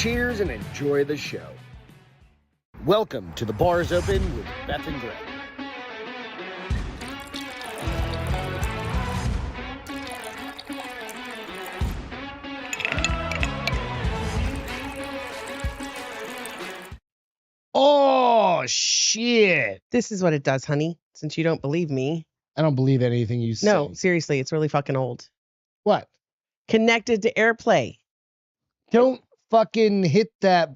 Cheers and enjoy the show. Welcome to The Bar is Open with Beth and Greg. Oh, shit. This is what it does, honey, since you don't believe me. I don't believe anything you say. No, seriously, it's really fucking old. What? Connected to AirPlay. Don't fucking hit that.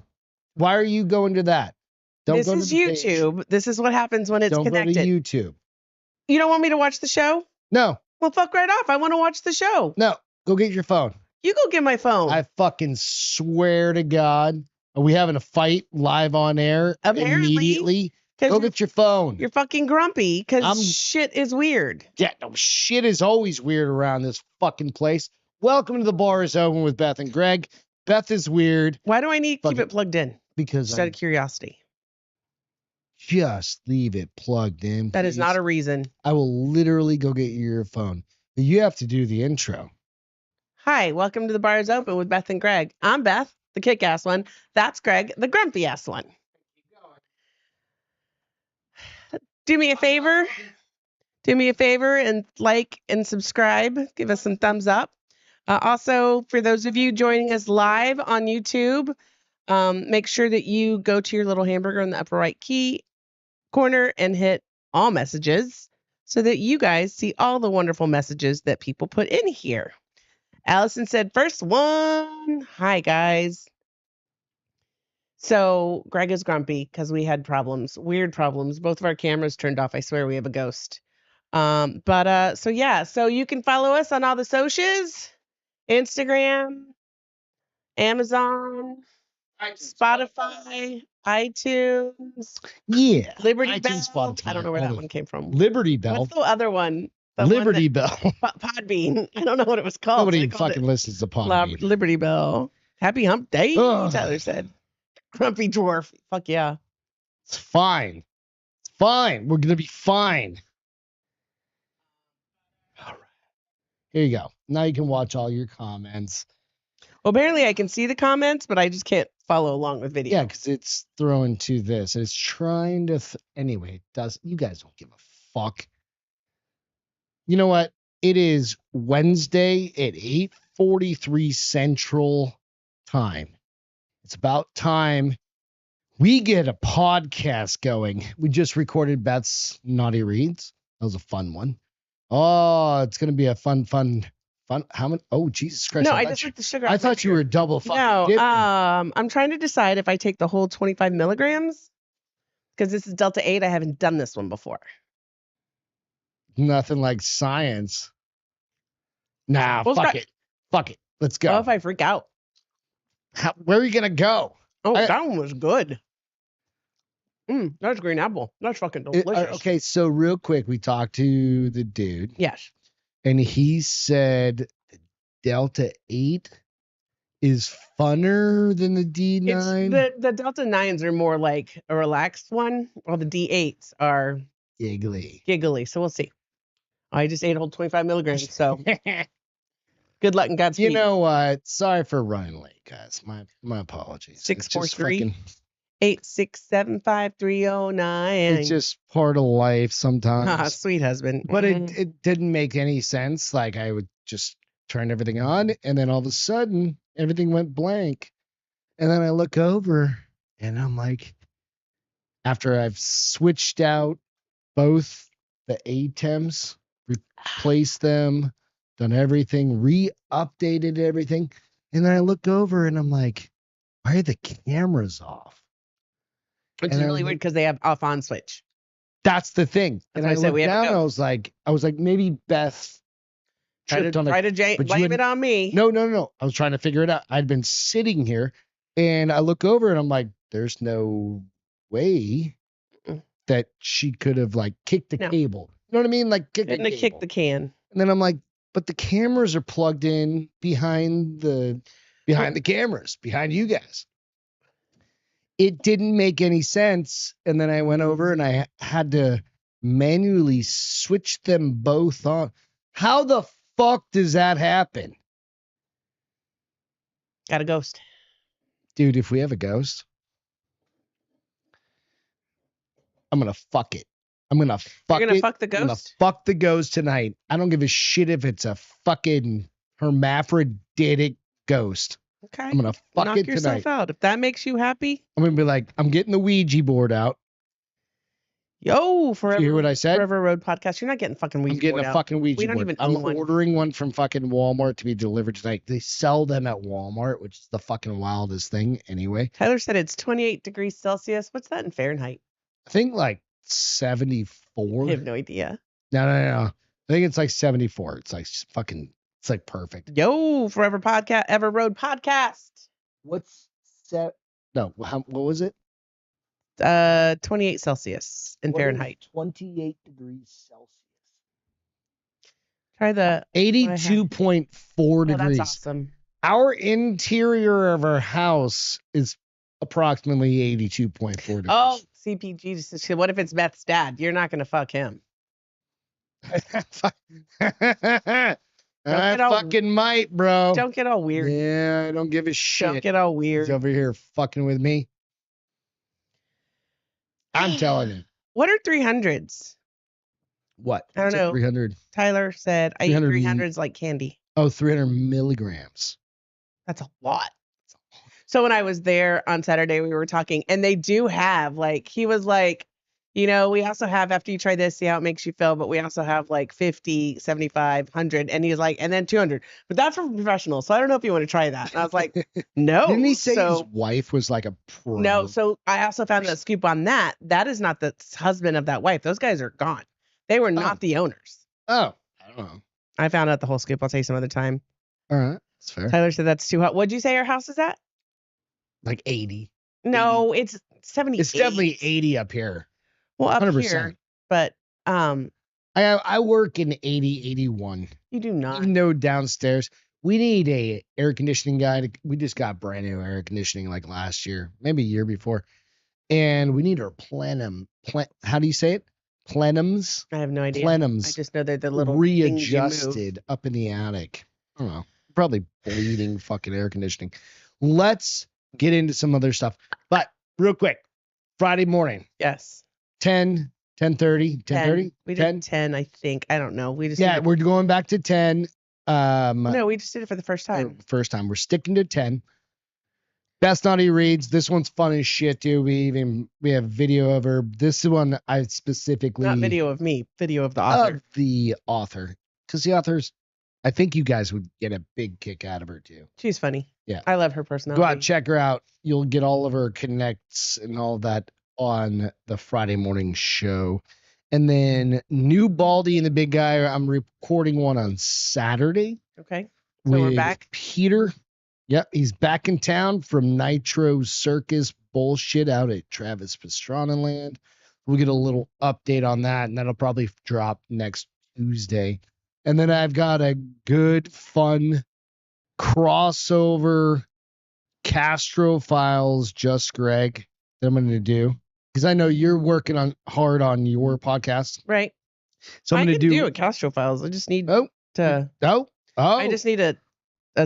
Why are you going to that? Don't This go is to the page. YouTube. This is what happens when it's connected. Don't go to YouTube. You don't want me to watch the show? No. Well, fuck right off. I want to watch the show. No. Go get your phone. You go get my phone. I fucking swear to God. Are we having a fight live on air Apparently, immediately? Go get your phone. You're fucking grumpy because shit is weird. Yeah, no, shit is always weird around this fucking place. Welcome to The Bar is Open with Beth and Greg. Beth is weird. Why do I need to keep it plugged in? Because just out of curiosity. Just leave it plugged in. That is not a reason. I will literally go get you your phone. But you have to do the intro. Hi, welcome to The Bar is Open with Beth and Greg. I'm Beth, the kick-ass one. That's Greg, the grumpy-ass one. Do me a favor. Do me a favor and like and subscribe. Give us some thumbs up. Also, for those of you joining us live on YouTube, make sure that you go to your little hamburger in the upper right corner and hit all messages so that you guys see all the wonderful messages that people put in here. Allison said, first one. Hi, guys. So Greg is grumpy because we had problems, weird problems. Both of our cameras turned off. I swear we have a ghost. So you can follow us on all the socials, Instagram, Amazon, Spotify, iTunes. Yeah. Liberty Bell. I don't know where that one came from. Liberty Bell. What's the other one? Liberty Bell. Podbean. I don't know what it was called. Nobody fucking listens to Podbean. Liberty Bell. Happy hump day, Tyler said. Grumpy dwarf. Fuck yeah. It's fine. It's fine. We're going to be fine. All right. Here you go. Now you can watch all your comments. Well, apparently I can see the comments, but I just can't follow along with video. Yeah, because it's throwing to this. It's trying to... Anyway, you guys don't give a fuck. You know what? It is Wednesday at 8:43 Central Time. It's about time we get a podcast going. We just recorded Beth's Naughty Reads. That was a fun one. Oh, it's going to be a fun. How many? Oh, Jesus Christ. No, I just took the sugar. I thought you were double fucking dipping. I'm trying to decide if I take the whole 25 milligrams because this is Delta 8. I haven't done this one before. Nothing like science. Nah, fuck it. Fuck it. Let's go. What if I freak out? Where are you going to go? Oh, that one was good. That's green apple. That's fucking delicious. Okay, so real quick, we talked to the dude. Yes. And he said the Delta 8 is funner than the D9. The Delta 9s are more like a relaxed one, while the D8s are giggly. So we'll see. I just ate a whole 25 milligrams, so good luck and Godspeed. You know what? Sorry for running late, guys. My apologies. 643-867-5309. It's just part of life sometimes. Sweet husband. But it didn't make any sense. Like I would just turn everything on, and then all of a sudden, everything went blank. And then I look over, and I'm like, after I've switched out both the ATEMs, replaced them, done everything, re-updated everything. And then I look over and I'm like, why are the cameras off? Which is really weird because they have off-on switch. That's the thing. And I looked down, I was like, maybe Beth tripped on it. Blame it on me. No. I was trying to figure it out. I'd been sitting here and I look over and I'm like, there's no way that she could have like kicked the cable. You know what I mean? Like kick the can. And then I'm like, but the cameras are plugged in behind the cameras, behind you guys. It didn't make any sense. And then I went over and I had to manually switch them both on. How the fuck does that happen? Got a ghost. Dude, if we have a ghost, I'm gonna fuck it. I'm gonna fuck You're gonna it. fuck the I'm gonna ghost? fuck the ghost tonight. I don't give a shit if it's a fucking hermaphroditic ghost. Okay. I'm gonna fuck Knock it yourself tonight. out. If that makes you happy. I'm gonna be like, I'm getting the Ouija board out. Yo, Did you hear what I said? Forever Road podcast. You're not getting fucking Ouija I'm getting board a out. fucking Ouija We don't board. even I'm own one. ordering one from fucking Walmart to be delivered tonight. They sell them at Walmart, which is the fucking wildest thing anyway. Tyler said it's 28 degrees Celsius. What's that in Fahrenheit? I think like 74. I have no idea. No. I think it's like 74. It's like fucking, it's like perfect. Yo, Forever Podcast, Ever Road podcast. What's set? No, what was it? 28 Celsius in What is Fahrenheit. 28 degrees Celsius. Try the 82.4 Oh, degrees. that's awesome. Our interior of our house is approximately 82.4 degrees. Oh, CPG just said, what if it's Beth's dad? You're not gonna fuck him. I get all- fucking might, bro. Don't get all weird. Yeah, I don't give a shit. Don't get all He's weird. over here fucking with me. I'm telling you. What are 300s? What? I don't know. 300. Tyler said I eat 300 300s like candy. Oh, 300 milligrams. That's a lot. So when I was there on Saturday, we were talking, and they do have like, he was like, you know, we also have, after you try this, see how it makes you feel, but we also have like 50, 75, 100. And he's like, and then 200. But that's for professionals. So I don't know if you want to try that. And I was like, no. Didn't he say so, his wife was like a pro? no. So I also found a scoop on that. That is not the husband of that wife. Those guys are gone. They were not the owners. Oh, I don't know. I found out the whole scoop. I'll tell you some other time. All right. That's fair. Tyler said that's too hot. What'd you say our house is at? Like 80. No, it's 78. It's definitely 80 up here. Well, up 100%. here, but I work in 80, 81. you do not. Even though downstairs, we need a air conditioning guy. We just got brand new air conditioning like last year, maybe a year before. And we need our plenum. How do you say it? Plenums? I have no idea. Plenums. I just know they're the little things you move. Readjusted up in the attic. I don't know. Probably bleeding fucking air conditioning. Let's get into some other stuff. But real quick, Friday morning, Yes. 10, 10:30, 10:30? We did 10, I think. I don't know. We just Yeah, did we're going back to 10. no, we just did it for the first time. First time. We're sticking to 10. Best Naughty Reads. This one's fun as shit, dude. We have video of her. This one I specifically Not video of me, video of the of author. the author. Because the author's, I think you guys would get a big kick out of her too. She's funny. Yeah. I love her personality. Go out, check her out. You'll get all of her connects and all that on the Friday morning show. And then new Baldy and the Big Guy. I'm recording one on Saturday. Okay. So we're with back. Peter. Yep, he's back in town from Nitro Circus bullshit out at Travis Pastrana Land. We'll get a little update on that, and that'll probably drop next Tuesday. And then I've got a good, fun crossover Castro Files, Just Greg, that I'm going to do. Because I know you're working on hard on your podcast. Right. So I'm I going to can do do a Castro Files. I just need Oh, to. I just need a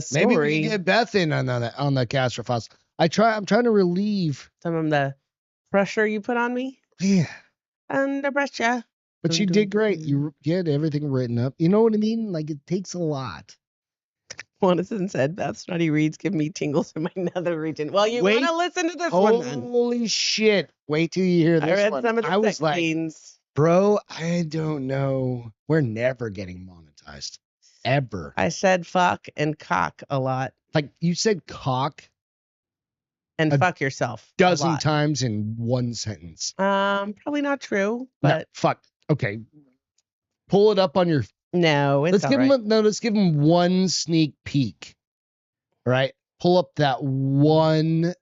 story. maybe we can get Beth in on the Castro Files. I'm trying to relieve. Some of the pressure you put on me. Yeah. Under pressure. But you did great. You had everything written up. You know what I mean? Like, it takes a lot. Jonathan said, Beth's Naughty Reads give me tingles in my nether region. Well, you want to listen to this one then. Holy shit. Wait till you hear this I read one. some of the I was sex like, scenes. bro, I don't know. We're never getting monetized. Ever. I said fuck and cock a lot. Like, you said cock And A fuck yourself. a dozen lot. times in one sentence. Probably not true, No, but fuck. Okay. Pull it up on your no, it's let's all give right. him let's give him one sneak peek. All right. Pull up that one.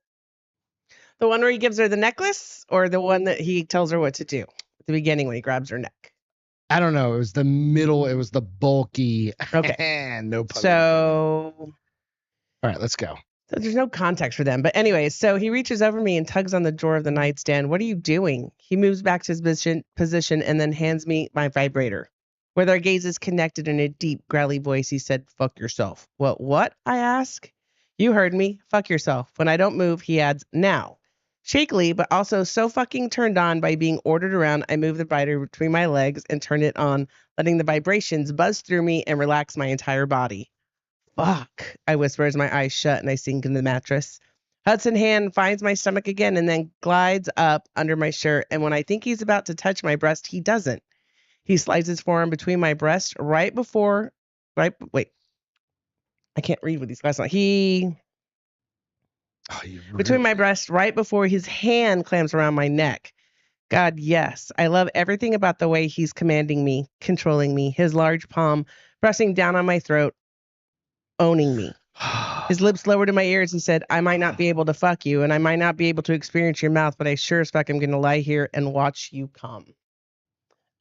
The one where he gives her the necklace, or the one that he tells her what to do at the beginning when he grabs her neck. I don't know. It was the middle. It was the bulky. Okay. No pun. So All right, let's go. there's no context for them. But anyway, so he reaches over me and tugs on the drawer of the nightstand. What are you doing? He moves back to his position and then hands me my vibrator. With our gazes connected in a deep, growly voice, he said, fuck yourself. What? I ask. You heard me. Fuck yourself. When I don't move, he adds, now. Shakily, but also so fucking turned on by being ordered around, I move the vibrator between my legs and turn it on, letting the vibrations buzz through me and relax my entire body. Fuck, I whisper as my eyes shut and I sink in the mattress. Hudson hand finds my stomach again and then glides up under my shirt, and when I think he's about to touch my breast, he doesn't. He slides his forearm between my breast wait, I can't read with these glasses on. Between my breast right before his hand clamps around my neck. God, yes. I love everything about the way he's commanding me, controlling me, his large palm pressing down on my throat, owning me. His lips lowered to my ears. He said, I might not be able to fuck you, and I might not be able to experience your mouth, but I sure as fuck am going to lie here and watch you come.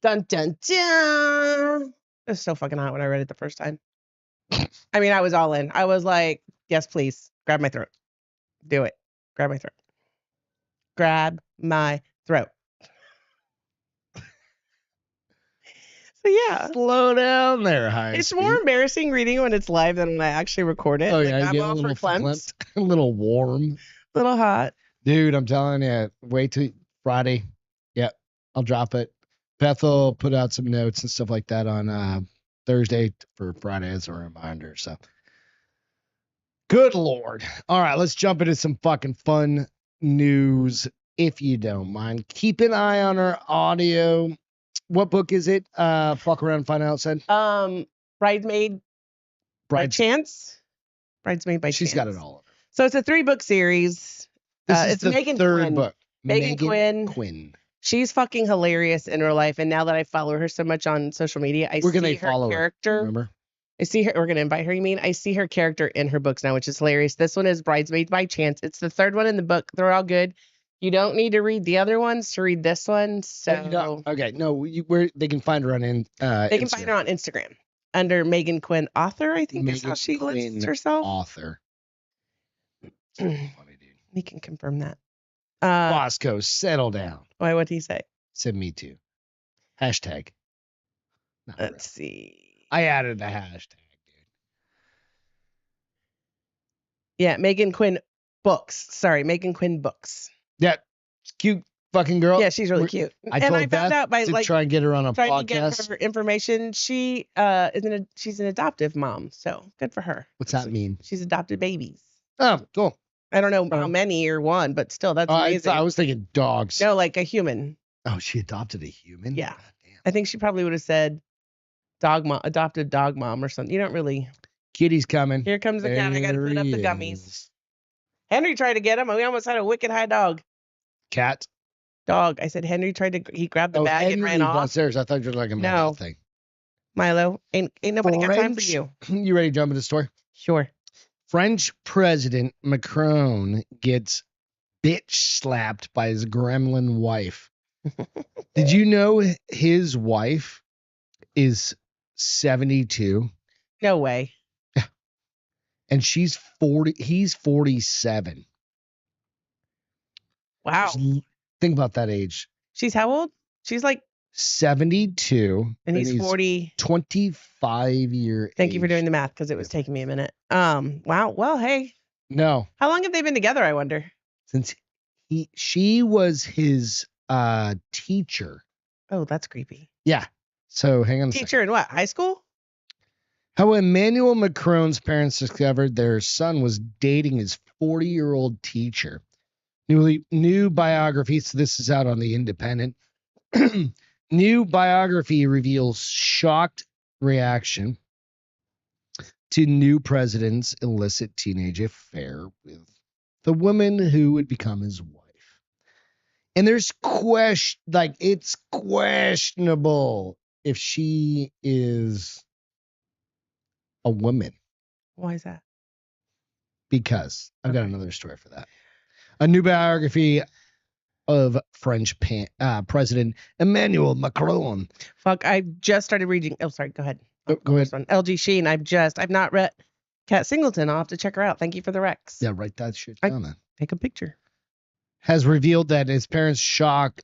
Dun, dun, dun. It was so fucking hot when I read it the first time. I mean, I was all in. I was like, yes, please. Grab my throat. Do it. Grab my throat. Grab my throat. So yeah. Slow down there, high It's speed. more embarrassing reading when it's live than when I actually record it. Oh, Like, yeah, you I'm get a all little verklempt, a little warm. a little hot. Dude, I'm telling you, wait till Friday. Yep, I'll drop it. Beth will put out some notes and stuff like that on Thursday for Friday as a reminder. So, good Lord. All right, let's jump into some fucking fun news, if you don't mind. Keep an eye on our audio. What book is it? Fuck around and find out, said. Bridesmaid by chance. Bridesmaid by chance. She's got it all. So it's a 3-book series. It's the Megan third Quinn. book. Megan Quinn. She's fucking hilarious in real life, and now that I follow her so much on social media, We're gonna see her follow character. Her, remember? I see her. We're gonna invite her. You mean? I see her character in her books now, which is hilarious. This one is Bridesmaid by Chance. It's the third one in the book. They're all good. You don't need to read the other ones to read this one. So okay, no, they can find her on they can find her on Instagram under Megan Quinn author. I think is how she lists herself. Author. Funny, dude. We can confirm that. Bosco, settle down. Why? What'd he say? Said me too. Hashtag. Let's see. I added the hashtag, dude. Yeah, Megan Quinn books. Sorry, Megan Quinn books. Yeah, cute fucking girl. Yeah, she's really cute. I found out by try and get her on a podcast. To get her information. She's an adoptive mom, so good for her. What's that mean? She's adopted babies. Oh, cool. I don't know how many or one, but still, that's amazing. I was thinking dogs. No, like a human. Oh, she adopted a human? Yeah. I think she probably would have said adopted dog mom or something. You don't really. Kitty's coming. Here comes the cat. I got to put up the gummies. Henry tried to get him. We almost had a wicked high dog. Cat? Dog. I said Henry he grabbed the bag and ran off. Downstairs. I thought you were like a Milo thing. Milo, ain't nobody got time for you. You ready to jump into the story? Sure. French President Macron gets bitch slapped by his gremlin wife. Did you know his wife is 72? No way. And she's 40. He's 47. Wow. Think about that age. She's how old? She's like 72. And he's 40. 25 year Thank you for doing the math because it was taking me a minute. Wow. Well, hey. No. How long have they been together, I wonder? Since she was his teacher. Oh, that's creepy. Yeah. So hang on a Teacher in what? High school? How Emmanuel Macron's parents discovered their son was dating his 40-year-old teacher. New biography. So this is out on the Independent. New biography reveals shocked reaction to new president's illicit teenage affair with the woman who would become his wife. And there's it's questionable if she is a woman. Why is that? Because I've got another story for that. A new biography of French President Emmanuel Macron. Fuck, I just started reading. Oh, sorry. Go ahead. Go ahead. LG Sheen. I've not read Kat Singleton. I'll have to check her out. Thank you for the Rex. Yeah, write that shit down then. Take a picture. Has revealed that his parents shocked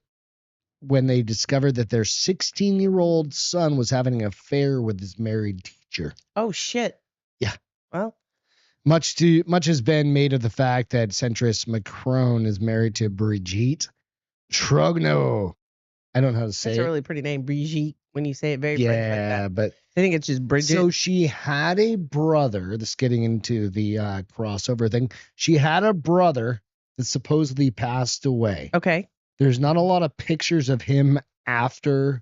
when they discovered that their 16-year-old son was having an affair with his married teacher. Oh, shit. Yeah. Well. Much has been made of the fact that centrist Macron is married to Brigitte Trogno. I don't know how to say That's a it. really pretty name, Brigitte. When you say it very French like Yeah, that, but I think it's just Bridget. so she had a brother. This is getting into the crossover thing. She had a brother that supposedly passed away. Okay. There's not a lot of pictures of him after.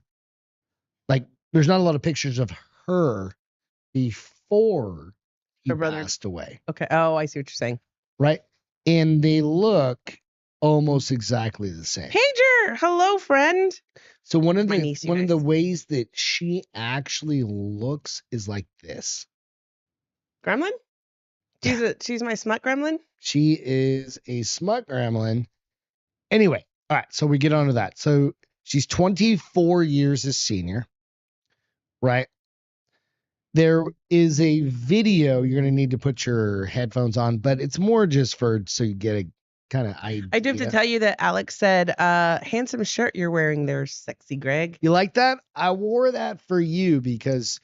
Like, there's not a lot of pictures of her before he Her brother passed away. Okay. Oh, I see what you're saying. Right? And they look almost exactly the same. Pager, hello, friend. So one of My niece, you the guys. ways that she actually looks is like this. Gremlin? She's my smut gremlin. She is a smut gremlin. Anyway, all right, so we get on to that. So she's 24 years a senior, right? There is a video. You're going to need to put your headphones on, but it's more just so you get a kind of idea. I do have to tell you that Alex said, handsome shirt you're wearing there, sexy Greg. You like that? I wore that for you because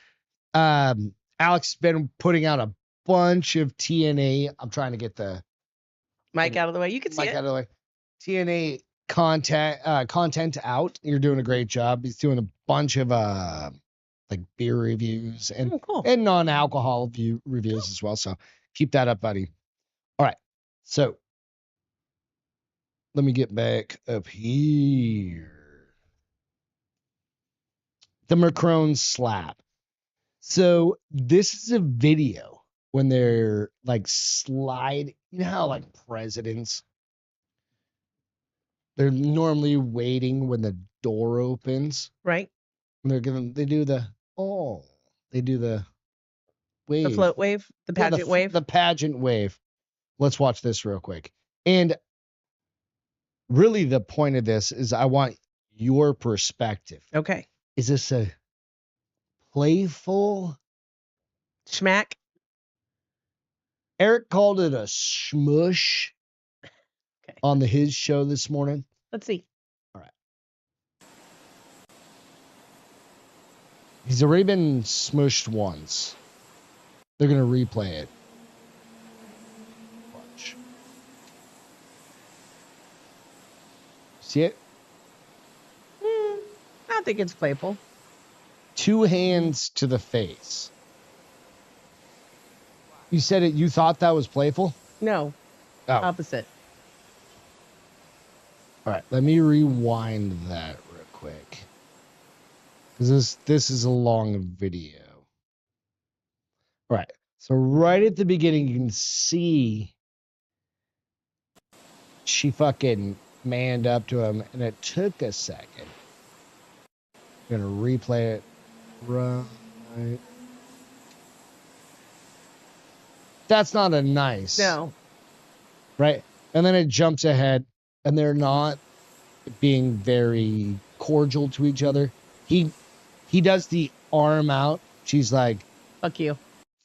Alex has been putting out a bunch of TNA. I'm trying to get the mic out of the way. You can see mic it. out of the way. TNA content out. You're doing a great job. He's doing a bunch of like beer reviews and cool. and non-alcohol reviews as well. So keep that up, buddy. All right. So let me get back up here. The Macron slap. So this is a video when they're like slide. You know how like presidents, they're normally waiting when the door opens. Right. When they do the wave. The float wave, the pageant wave. The pageant wave. Let's watch this real quick. And really the point of this is I want your perspective. Okay. Is this a playful schmack? Eric called it a smush on his show this morning. Let's see. All right. He's already been smushed once. They're going to replay it. Watch. See it? I don't think it's playful. 2 hands to the face. You said it. You thought that was playful? No. Oh. Opposite. All right. Let me rewind that real quick. Because this is a long video. All right. So right at the beginning, you can see she fucking manned up to him, and it took a second. I'm gonna replay it. Right. That's not a nice. No. Right. And then it jumps ahead, and they're not being very cordial to each other. He does the arm out. She's like, fuck you.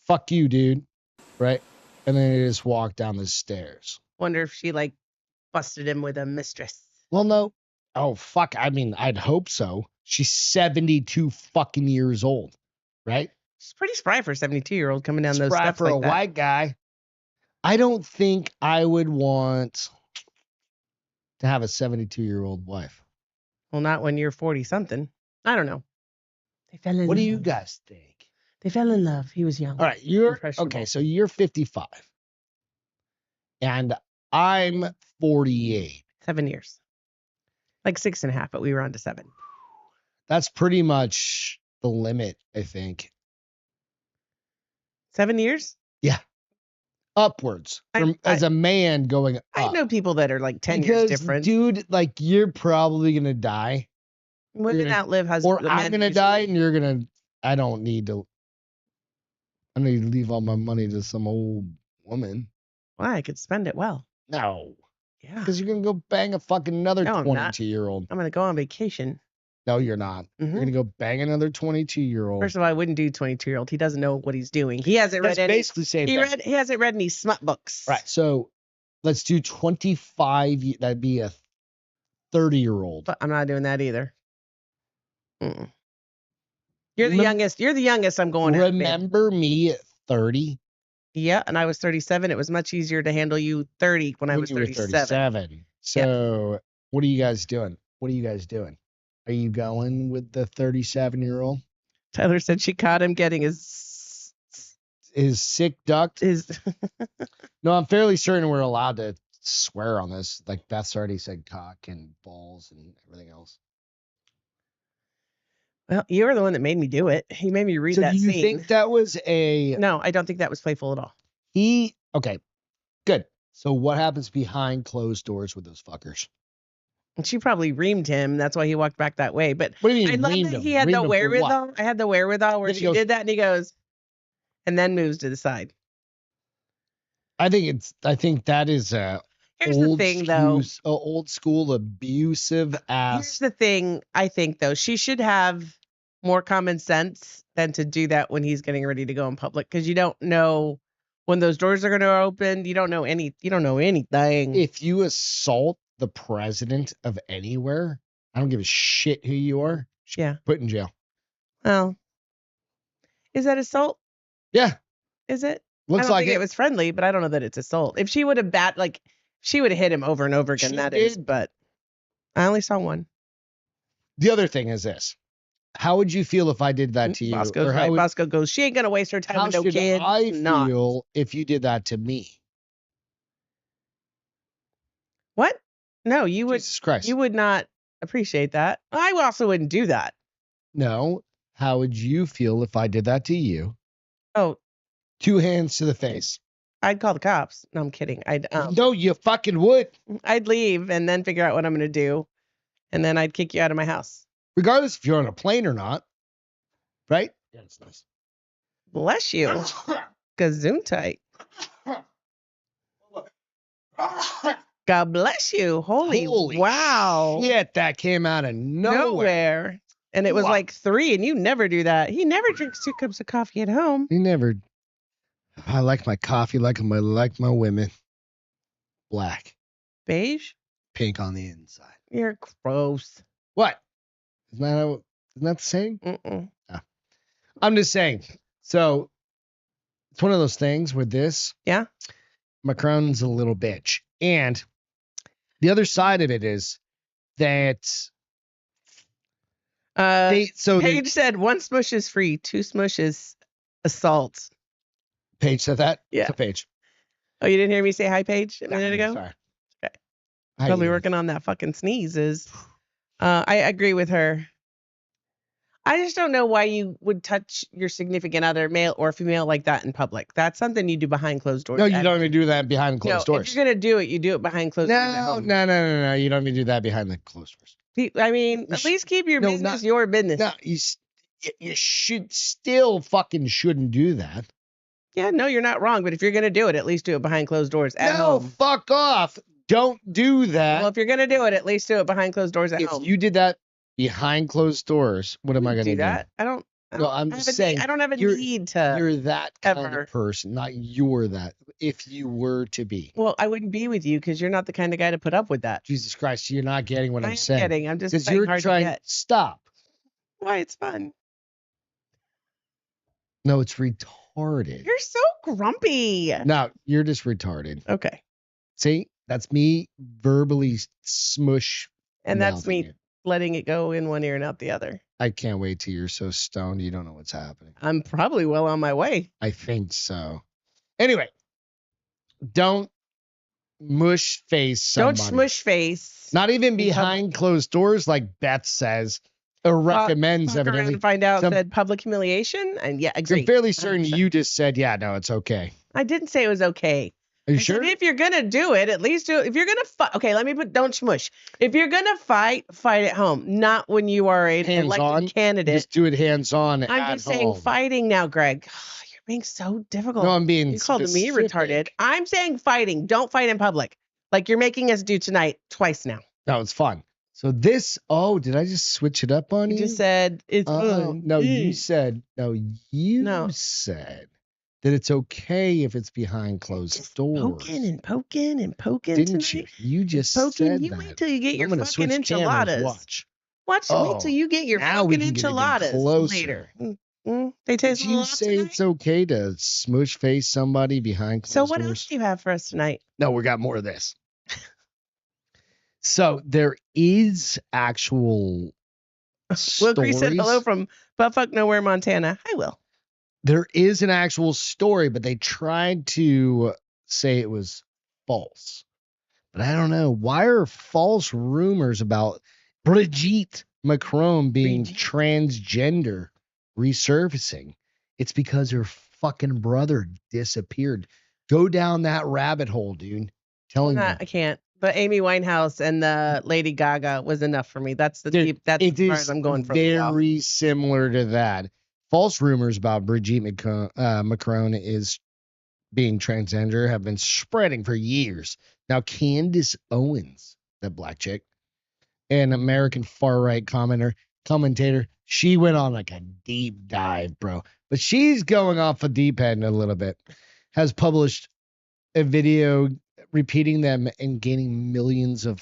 Fuck you, dude. Right. And then they just walk down the stairs. Wonder if she like busted him with a mistress. Well, no. Oh, fuck. I mean, I'd hope so. She's 72 fucking years old. Right? She's pretty spry for a 72-year-old coming down those Spry steps for like a that. white guy. I don't think I would want to have a 72-year-old wife. Well, not when you're 40-something. I don't know. They fell in love. What do you guys think? They fell in love. He was young. All right, okay. So you're 55, and I'm 48. 7 years. Like 6.5, but we were on to 7. That's pretty much the limit, I think. 7 years? Yeah. Upwards. As a man going up. I know people that are like 10 years different. Dude, like you're probably going to die. Women outlive husbands. Or I'm going to die and you're going to, I need to leave all my money to some old woman. Why? I could spend it well. No. Yeah. Because you're going to go bang a fucking another 22-year-old. I'm going to go on vacation. No, you're not. Mm-hmm. You're going to go bang another 22-year-old. First of all, I wouldn't do 22-year-old. He doesn't know what he's doing. He hasn't read any. Basically same thing. He hasn't read any smut books. Right. So let's do 25. That'd be a 30-year-old. But I'm not doing that either. Mm-mm. You're the youngest. You're the youngest I'm going Remember me at 30? Yeah, and I was 37. It was much easier to handle you 30 when I was you were 37. So what are you guys doing? What are you guys doing? Are you going with the 37-year-old? Tyler said she caught him getting his sick duct. No, I'm fairly certain we're allowed to swear on this. Like Beth's already said cock and balls and everything else. Well, you were the one that made me do it. He made me read So that do you scene. think that was a... No, I don't think that was playful at all. Okay, good. So what happens behind closed doors with those fuckers? And she probably reamed him. That's why he walked back that way. But What do you I mean love reamed that him? he had Reamed the him for wherewithal. what? I had the wherewithal where Then he she goes- did that, and he goes, and then moves to the side. I think that is a Here's the thing, though. old school abusive ass. Here's the thing. I think though, she should have more common sense than to do that when he's getting ready to go in public, because you don't know when those doors are going to open. You don't know anything. If you assault the president of anywhere, I don't give a shit who you are. Yeah. Put in jail. Well, is that assault? Yeah. Is it? Looks I don't like think it was friendly, but I don't know that it's assault. If she would have she would have hit him over and over again. But I only saw one. The other thing is this. How would you feel if I did that to you? Bosco goes, she ain't going to waste her time with no kids. How should I feel if you did that to me? What? No, you would. Jesus Christ. You would not appreciate that. I also wouldn't do that. No. How would you feel if I did that to you? Oh. 2 hands to the face. I'd call the cops. No, I'm kidding. No, you fucking would. I'd leave and then figure out what I'm going to do. And then I'd kick you out of my house. Regardless if you're on a plane or not. Right? Yeah, it's nice. Bless you. Gesundheit. God bless you. Holy wow. Shit, that came out of nowhere. And it was like 3, and you never do that. He never drinks 2 cups of coffee at home. He never. I like my coffee like my women. Black. Beige? Pink on the inside. You're gross. What? Isn't that the same? Mm-mm. Oh. I'm just saying. So it's one of those things with this. Yeah. Macron's a little bitch. And the other side of it is that Paige said 1 smush is free, 2 smush is assault. Paige said that? Yeah. So Paige. Oh, you didn't hear me say hi, Paige, a minute ago? Sorry. Okay. Probably working on that fucking sneezes. I agree with her. I just don't know why you would touch your significant other, male or female, like that in public. That's something you do behind closed doors. No, you don't even do that behind closed doors. If you're going to do it, you do it behind closed doors. No. You don't even do that behind the closed doors. I mean, at least keep your business your business. No, you shouldn't do that. Yeah, no, you're not wrong. But if you're going to do it, at least do it behind closed doors at home. No, fuck off. Don't do that. Well, if you're going to do it, at least do it behind closed doors at home. If you did that behind closed doors, what am I going to do? That? I'm just saying. I don't have a need to. You're that kind of person, not you're that. If you were to be. Well, I wouldn't be with you because you're not the kind of guy to put up with that. Jesus Christ, you're not getting what I'm saying. I'm just saying hard to get. Stop. Why? It's fun. No, it's retarded. You're so grumpy. No, you're just retarded. Okay. See, that's me verbally smush. And that's me letting it go in one ear and out the other. I can't wait till you're so stoned you don't know what's happening. I'm probably well on my way. I think so. Anyway, don't mush face somebody. Don't smush face. Not even behind closed doors, like Beth says or recommends evidently. Find out said public humiliation, and yeah, agree. I'm fairly certain you just said, yeah, no, it's okay. I didn't say it was okay. Are you sure? If you're gonna do it, at least do it. If you're gonna fight, okay, let me put don't smush. If you're gonna fight at home, not when you are an elected candidate. Just do it hands on. I'm just saying fighting now, Greg. You're being so difficult. No, I'm being. You called me retarded. I'm saying fighting. Don't fight in public, like you're making us do tonight twice now. No, it's fun. So this. Oh, did I just switch it up on you? You just said it's fun. No, you said. No, you said that it's okay if it's behind closed doors. Poking and poking and poking. Didn't tonight? You just poking. said you that. Wait till you get your fucking enchiladas. Watch. Wait till you get your fucking enchiladas later. They Did taste a little you off say tonight. it's okay to smooch face somebody behind So closed what doors? else do you have for us tonight? No, we got more of this. So there is actual Will Cree said hello stories. from Buttfuck Nowhere, Montana. Hi, Will. There is an actual story, but they tried to say it was false. But I don't know. Why are false rumors about Brigitte Macron being Brigitte. transgender resurfacing? It's because her fucking brother disappeared. Go down that rabbit hole, dude. Telling you. I can't. But Amy Winehouse and the Lady Gaga was enough for me. That's Dude, deep. That's it as far is as I'm going for a while. very similar to that. False rumors about Brigitte Macron is being transgender have been spreading for years. Now, Candace Owens, that black chick, an American far right commentator, she went on like a deep dive, bro. But she's going off a deep end a little bit. Has published a video repeating them and gaining millions of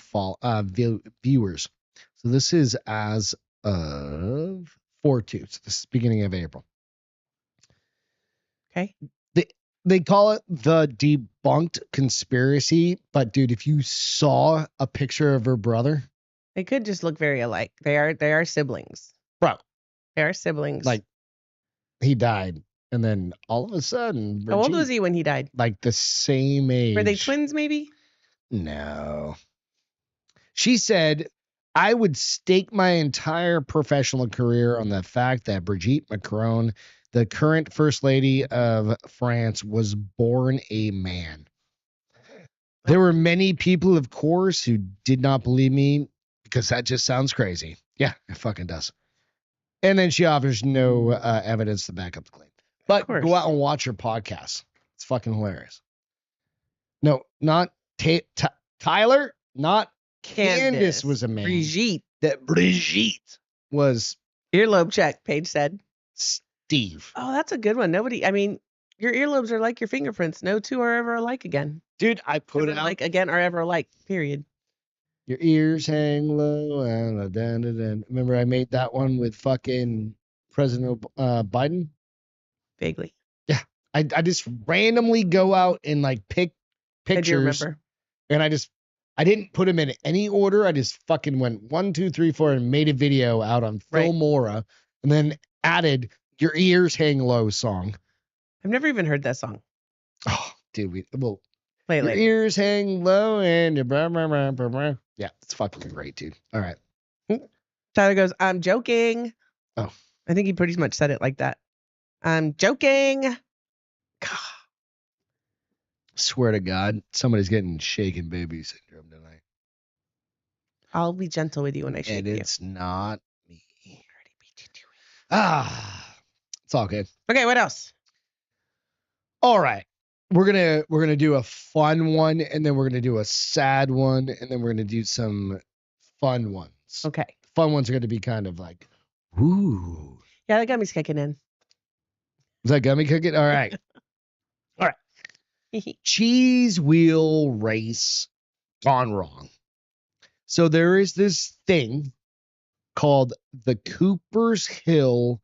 viewers. So this is as of 4/2. So this is beginning of April. Okay. They call it the debunked conspiracy, but dude, if you saw a picture of her brother, They could just look very alike. They are siblings. bro, They are siblings. like he died, and then all of a sudden, how old Brigitte, was he when he died? like the same age. Were they twins, maybe? No. She said, I would stake my entire professional career on the fact that Brigitte Macron, the current First Lady of France, was born a man. There were many people, of course, who did not believe me because that just sounds crazy. Yeah, it fucking does. And then she offers no evidence to back up the claim. But go out and watch her podcast. It's fucking hilarious. No, not Tyler, not Candace was a man. Brigitte. That Brigitte was Earlobe check, Paige said. Steve. Oh, that's a good one. I mean, your earlobes are like your fingerprints. No two are ever alike again. Dude, I put Ever it out. like again are ever alike, period. Your ears hang low. And remember, I made that one with fucking President Biden? Vaguely. Yeah. I just randomly go out and like pick pictures. I do remember. And I didn't put them in any order. I just fucking went 1, 2, 3, 4 and made a video out on Filmora and then added Your Ears Hang Low song. I've never even heard that song. Oh, dude, play it your later. Ears hang low and your blah, blah, blah, blah, blah. Yeah, it's fucking great, dude. All right. Tyler goes, I'm joking. Oh. I think he pretty much said it like that. I'm joking. God. Swear to God, somebody's getting shaken baby syndrome tonight. I'll be gentle with you when I shake and you. it's not me. I already beat you to it. It's all good. Okay, what else? All right. We're gonna do a fun one, and then we're gonna do a sad one, and then we're gonna do some fun ones. Okay. Fun ones are gonna be kind of like, ooh. Yeah, that gummy's kicking in. Is that gummy cooking? All right. All right. Cheese wheel race gone wrong. So there is this thing called the Cooper's Hill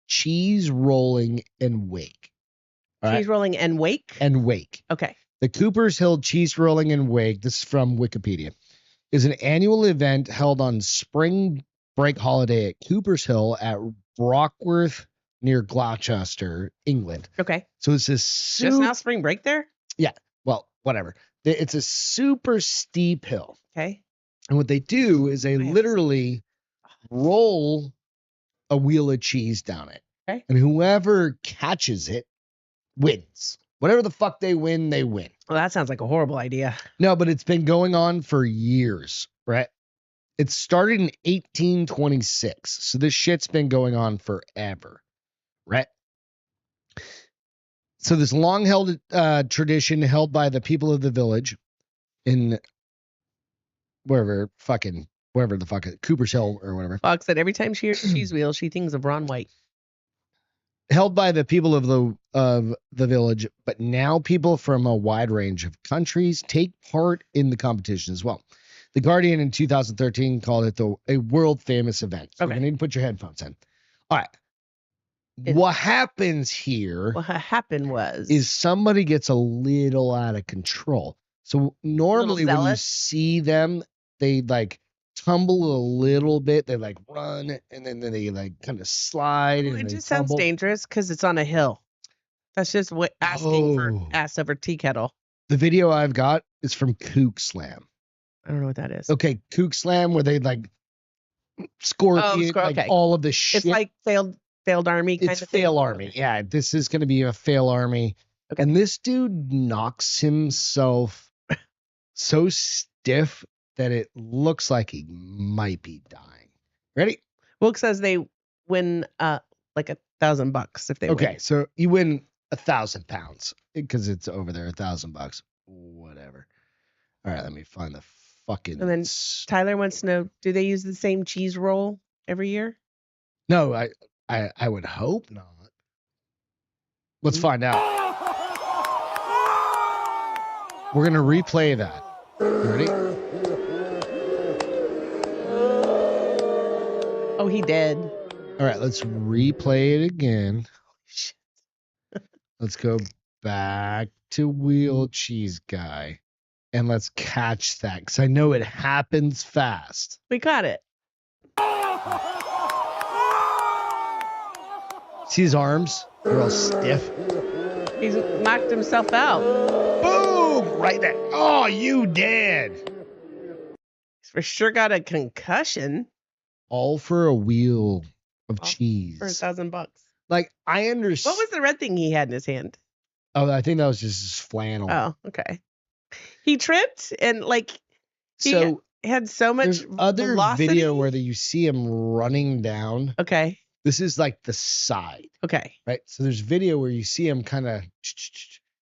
Cheese Rolling and Wake. Cheese rolling and wake? And wake. Okay. The Cooper's Hill Cheese Rolling and Wake, this is from Wikipedia, is an annual event held on spring break holiday at Cooper's Hill at Brockworth near Gloucester, England. Okay. So it's this just now spring break there? Yeah. Well, whatever. It's a super steep hill. Okay. And what they do is they literally roll a wheel of cheese down it. Okay. And whoever catches it wins. Whatever the fuck they win, they win. Well, that sounds like a horrible idea. No, but it's been going on for years, right? It started in 1826. So this shit's been going on forever, right? So this long-held tradition held by the people of the village in wherever the fuck it, Cooper's Hill or whatever. Fox said every time she hears cheese wheel, she thinks of Ron White. Held by the people of the village, but now people from a wide range of countries take part in the competition as well. The Guardian in 2013 called it a world famous event. So you're gonna need to put your headphones in. All right. What happens here What happened was is somebody gets a little out of control. So normally when you zealous? see them, they like tumble a little bit. They like run and then they like kind of slide Well, and it they just sounds tumble. dangerous because it's on a hill. That's just what asking for Oh. ass over tea kettle. The video I've got is from Kook Slam. I don't know what that is. Okay, Kook Slam where they like scorpion, like okay. all of the shit. It's like failed army kind It's of thing. fail army. Yeah, this is going to be a fail army. Okay. And this dude knocks himself so stiff that it looks like he might be dying. Ready? Wilk says they win like $1,000 if they win. Okay, so you win 1,000 pounds because it's over there, $1,000. Whatever. All right, let me find the fucking. And then Tyler wants to know: do they use the same cheese roll every year? No, I would hope not. Let's find out. We're gonna replay that. You ready? Oh, he did. All right, let's replay it again. Let's go back to Wheel Cheese Guy. And let's catch that, because I know it happens fast. We got it. See his arms? They're all stiff. He's knocked himself out. Boom! Right there. Oh, you dead. He's for sure got a concussion. All for a wheel of cheese. For $1,000. Like, I understand. What was the red thing he had in his hand? Oh, I think that was just his flannel. Oh, okay. He tripped and like he So had so much there's other velocity. video where you see him running down. Okay. This is like the side, Okay. right? So there's video where you see him kind of,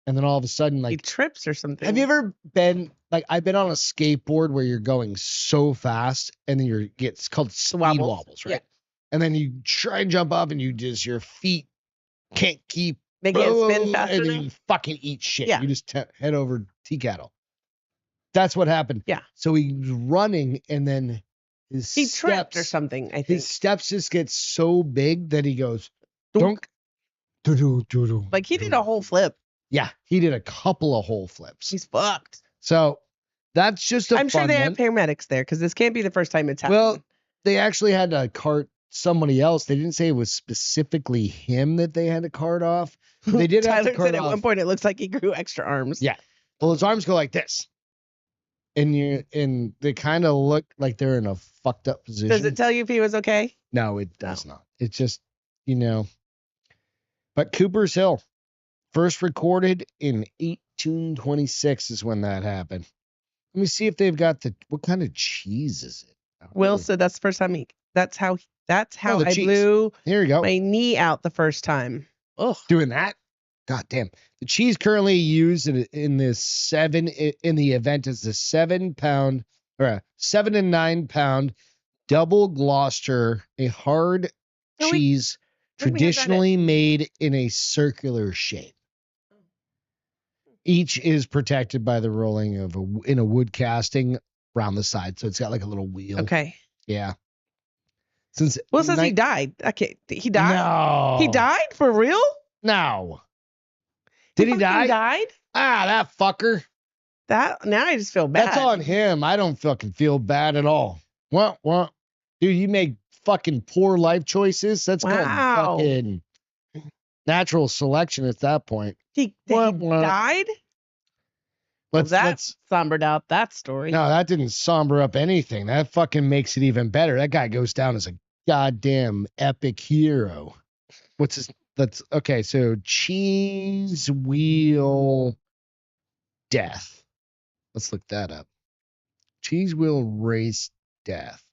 and then all of a sudden, He like, trips or something. have you ever been like, I've been on a skateboard where you're going so fast and then it's called speed wobbles, right? Yeah. And then you try and jump up and your feet can't keep. They can't spin fast and enough? then you fucking eat shit. Yeah. You just head over tea kettle. That's what happened. Yeah. So he's running and then He tripped or something, I think. his steps just get so big that he goes, Dunk. dunk. Like he did a whole flip. Yeah, he did a couple of whole flips. He's fucked. So that's just a I'm sure fun they one. have paramedics there because this can't be the first time it's happened. Well, they actually had to cart somebody else. They didn't say it was specifically him that they had to cart off. They did have to Tyler cart said at off. one point it looks like he grew extra arms. Yeah. Well, his arms go like this. And they kind of look like they're in a fucked up position. Does it tell you if he was okay? No, it does not. It's just, But Cooper's Hill, first recorded in 1826 is when that happened. Let me see if they've got what kind of cheese is it? Will said that's the first time that's how the I cheese. blew Here you go. my knee out the first time. Ugh. Doing that? God damn. The cheese currently used in the event is the 7 and 9 pound double Gloucester, a hard cheese traditionally made in a circular shape. Each is protected by the rolling in a wood casting around the side, so it's got like a little wheel. Okay. Yeah. Since Will says he died. Okay, he died. No. He died for real? No. Did he die? He died. That fucker. That now I just feel bad. That's on him. I don't fucking feel bad at all. What? Dude, you make fucking poor life choices. That's called fucking natural selection at that point. He died? Let's sombered out that story. No, that didn't somber up anything. That fucking makes it even better. That guy goes down as a goddamn epic hero. Okay, so cheese wheel death. Let's look that up. Cheese wheel race death.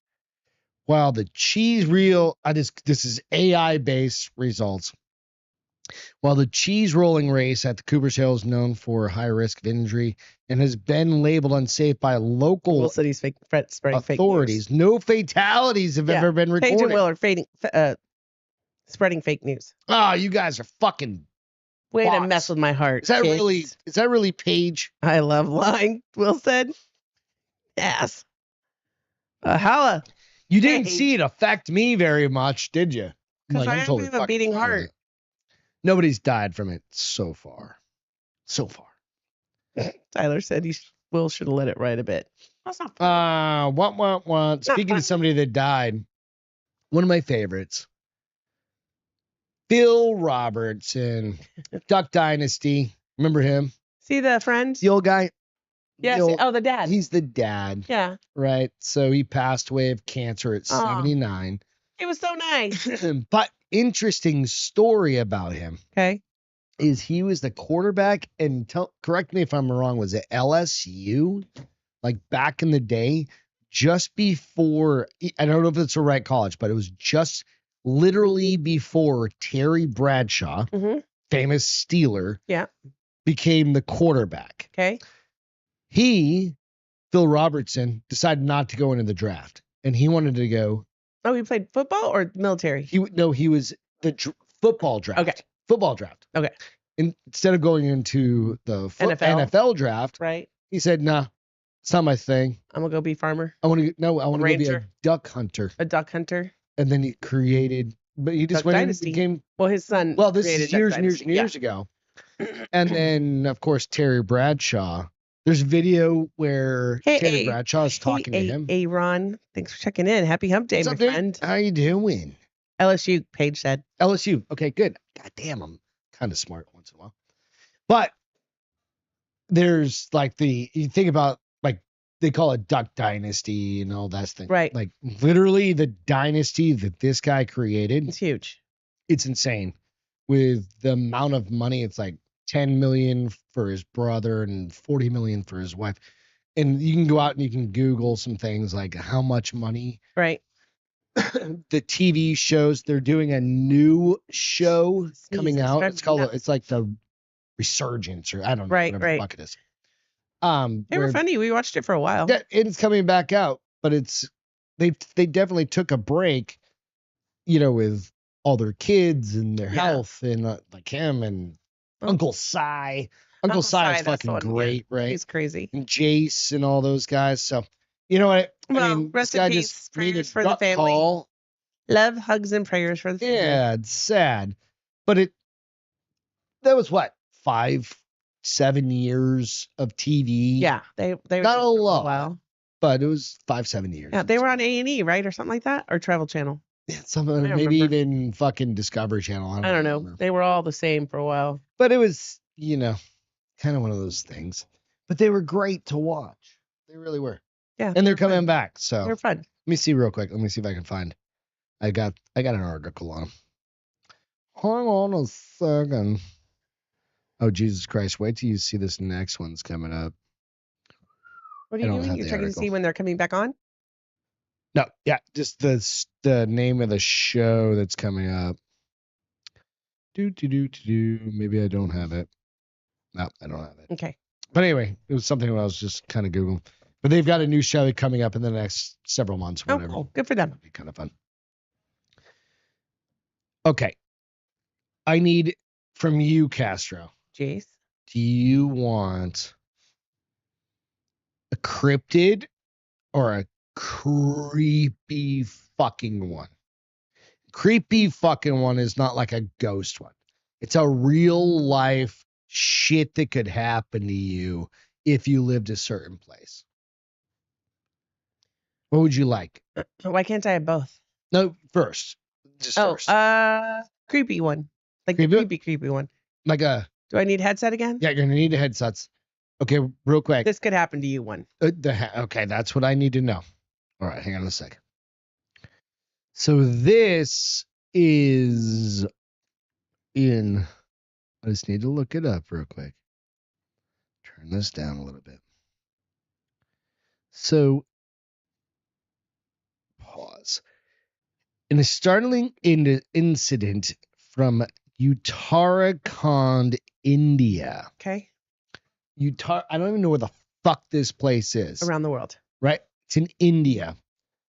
Wow, the cheese wheel, this is AI based results. While the cheese rolling race at the Cooper's Hill is known for high risk of injury and has been labeled unsafe by local authorities, no fatalities have ever been recorded. Paige and Will are spreading fake news. Oh, you guys are fucking way to mess with my heart. Is that really Paige? I love lying, Will said. Yes. Holla. You didn't see it affect me very much, did you? Because I totally have a fucking beating fine with heart. it. Nobody's died from it so far. So far. Tyler said Will should have let it ride a bit. That's not fun. What? Speaking of somebody that died, one of my favorites, Phil Robertson, Duck Dynasty. Remember him? See the friends? The old guy? Yeah. The dad. He's the dad. Yeah. Right. So he passed away of cancer at Aw. 79. It was so nice. But interesting story about him Okay. is he was the quarterback, and correct me if I'm wrong, was it LSU? Like back in the day, just before, I don't know if it's the right college, but it was just literally before Terry Bradshaw, Mm-hmm. famous Steeler, Yeah. became the quarterback. Okay. Phil Robertson, decided not to go into the draft, and he wanted to go. Oh, he played football or military? He was the football draft. Okay. Football draft. Okay. Instead of going into the NFL draft, right? He said, "Nah, it's not my thing. I'm gonna go be farmer. I want to go be a Ranger. duck hunter." A duck hunter. And then he created, but he just Duck went Dynasty. and became. Well, his son. Well, this created is Duck years and years Dynasty. and years ago. And then, of course, Terry Bradshaw. There's a video where Terry Bradshaw is talking to him. Hey, Ron. Thanks for checking in. Happy hump day, What's my up, dude? friend. How you doing? LSU, Paige said. LSU. Okay, good. God damn, I'm kind of smart once in a while. But there's like you think about, like, they call it Duck Dynasty and all that thing. Right. Like literally the dynasty that this guy created. It's huge. It's insane. With the amount of money, it's like 10 million for his brother and 40 million for his wife. And you can go out and you can Google some things like how much money. Right. The TV shows, they're doing a new show coming out. It's called, it's like the Resurgence, or I don't know, whatever the fuck it is. They were funny. We watched it for a while. Yeah, it's coming back out, but they definitely took a break, with all their kids and their health, and like him and Uncle Si. Uncle Si is fucking great, right? He's crazy. And Jace and all those guys. So, you know what? Well, rest in peace. Prayers for the family. Love, hugs, and prayers for the family. Yeah, it's sad, but that was what, 5-7 years of TV. Yeah, they not a lot, while. But it was 5-7 years. Yeah, they were on A&E, right, or something like that, or Travel Channel. Yeah, something, maybe even fucking Discovery Channel. I don't know. They were all the same for a while. But it was, kind of one of those things. But they were great to watch. They really were. Yeah, and they're coming back. So they're fun. Let me see real quick. Let me see if I can find. I got an article on them. Hang on a second. Oh, Jesus Christ. Wait till you see this next one's coming up. What are you doing? You're checking to see when they're coming back on? No, yeah, just the name of the show that's coming up. Maybe I don't have it. No, I don't have it. Okay. But anyway, it was something I was just kind of Googling. But they've got a new show coming up in the next several months. Whatever. Oh, cool. Good for them. It'll be kind of fun. Okay. I need from you, Castro. Jace. Do you want a cryptid or a creepy fucking one? Creepy fucking one is not like a ghost one. It's a real life shit that could happen to you if you lived a certain place. What would you like? Why can't I have both? No, first. Just first. Creepy one. Like creepy one. Like a. Do I need headset again? Yeah, you're gonna need a headsets. Okay, real quick. This could happen to you one. Okay, that's what I need to know. All right, hang on a sec. So this is in. I just need to look it up real quick. Turn this down a little bit. So, pause. In a startling incident from Uttarakhand, India. Okay. I don't even know where the fuck this place is. Around the world. Right? It's in India,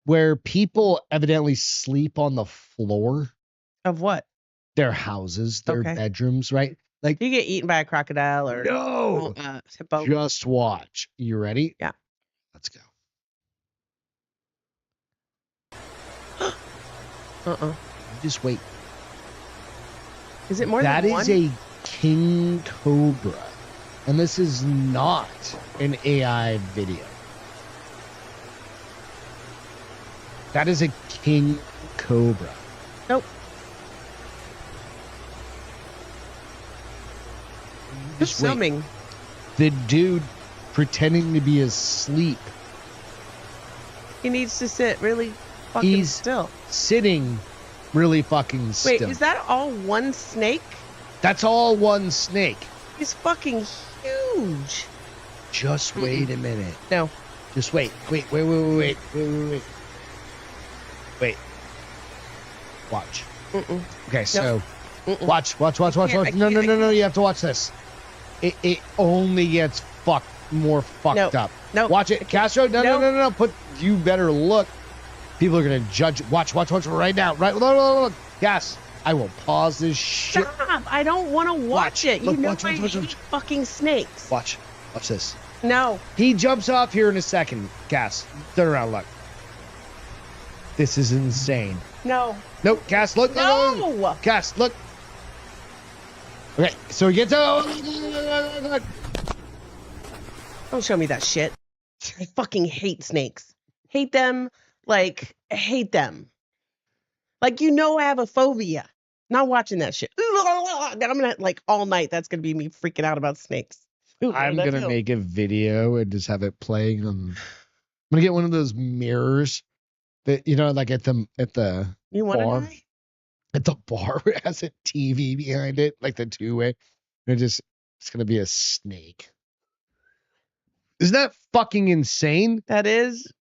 where people evidently sleep on the floor. Of what? Their houses, their bedrooms, right? Like, you get eaten by a crocodile or hippo. Just watch. You ready? Yeah. Let's go. Uh-uh. Just wait. Is it more That than is one? a king cobra. And this is not an AI video. That is a king cobra. Nope. Who's Just wait. summing? The dude pretending to be asleep. He needs to sit really fucking He's still. sitting really fucking still. Wait, is that all one snake? That's all one snake. He's fucking huge. Just wait a minute. No. Just wait. Wait. Watch. Okay, so watch. No. You have to watch this. It only gets more fucked up. No. Watch it, Castro. No. You better look. People are gonna judge. Watch right now. Right. Look. Yes. I will pause this shit. Stop! I don't want to watch it. Look, You know watch. I hate fucking snakes. Watch this. No. He jumps off here in a second. Cass, turn around, look. This is insane. No. Nope, Cass, look. No. Cass, look. Okay, so he gets out. Look. Don't show me that shit. I fucking hate snakes. Hate them. Like, hate them. Like, you know I have a phobia. Not watching that shit. I'm gonna, like, all night, that's gonna be me freaking out about snakes. I'm gonna make a video and just have it playing on. I'm gonna get one of those mirrors that like at the You want bar. to die? At the bar, it has a TV behind it, like the two-way. And it's gonna be a snake. Isn't that fucking insane? That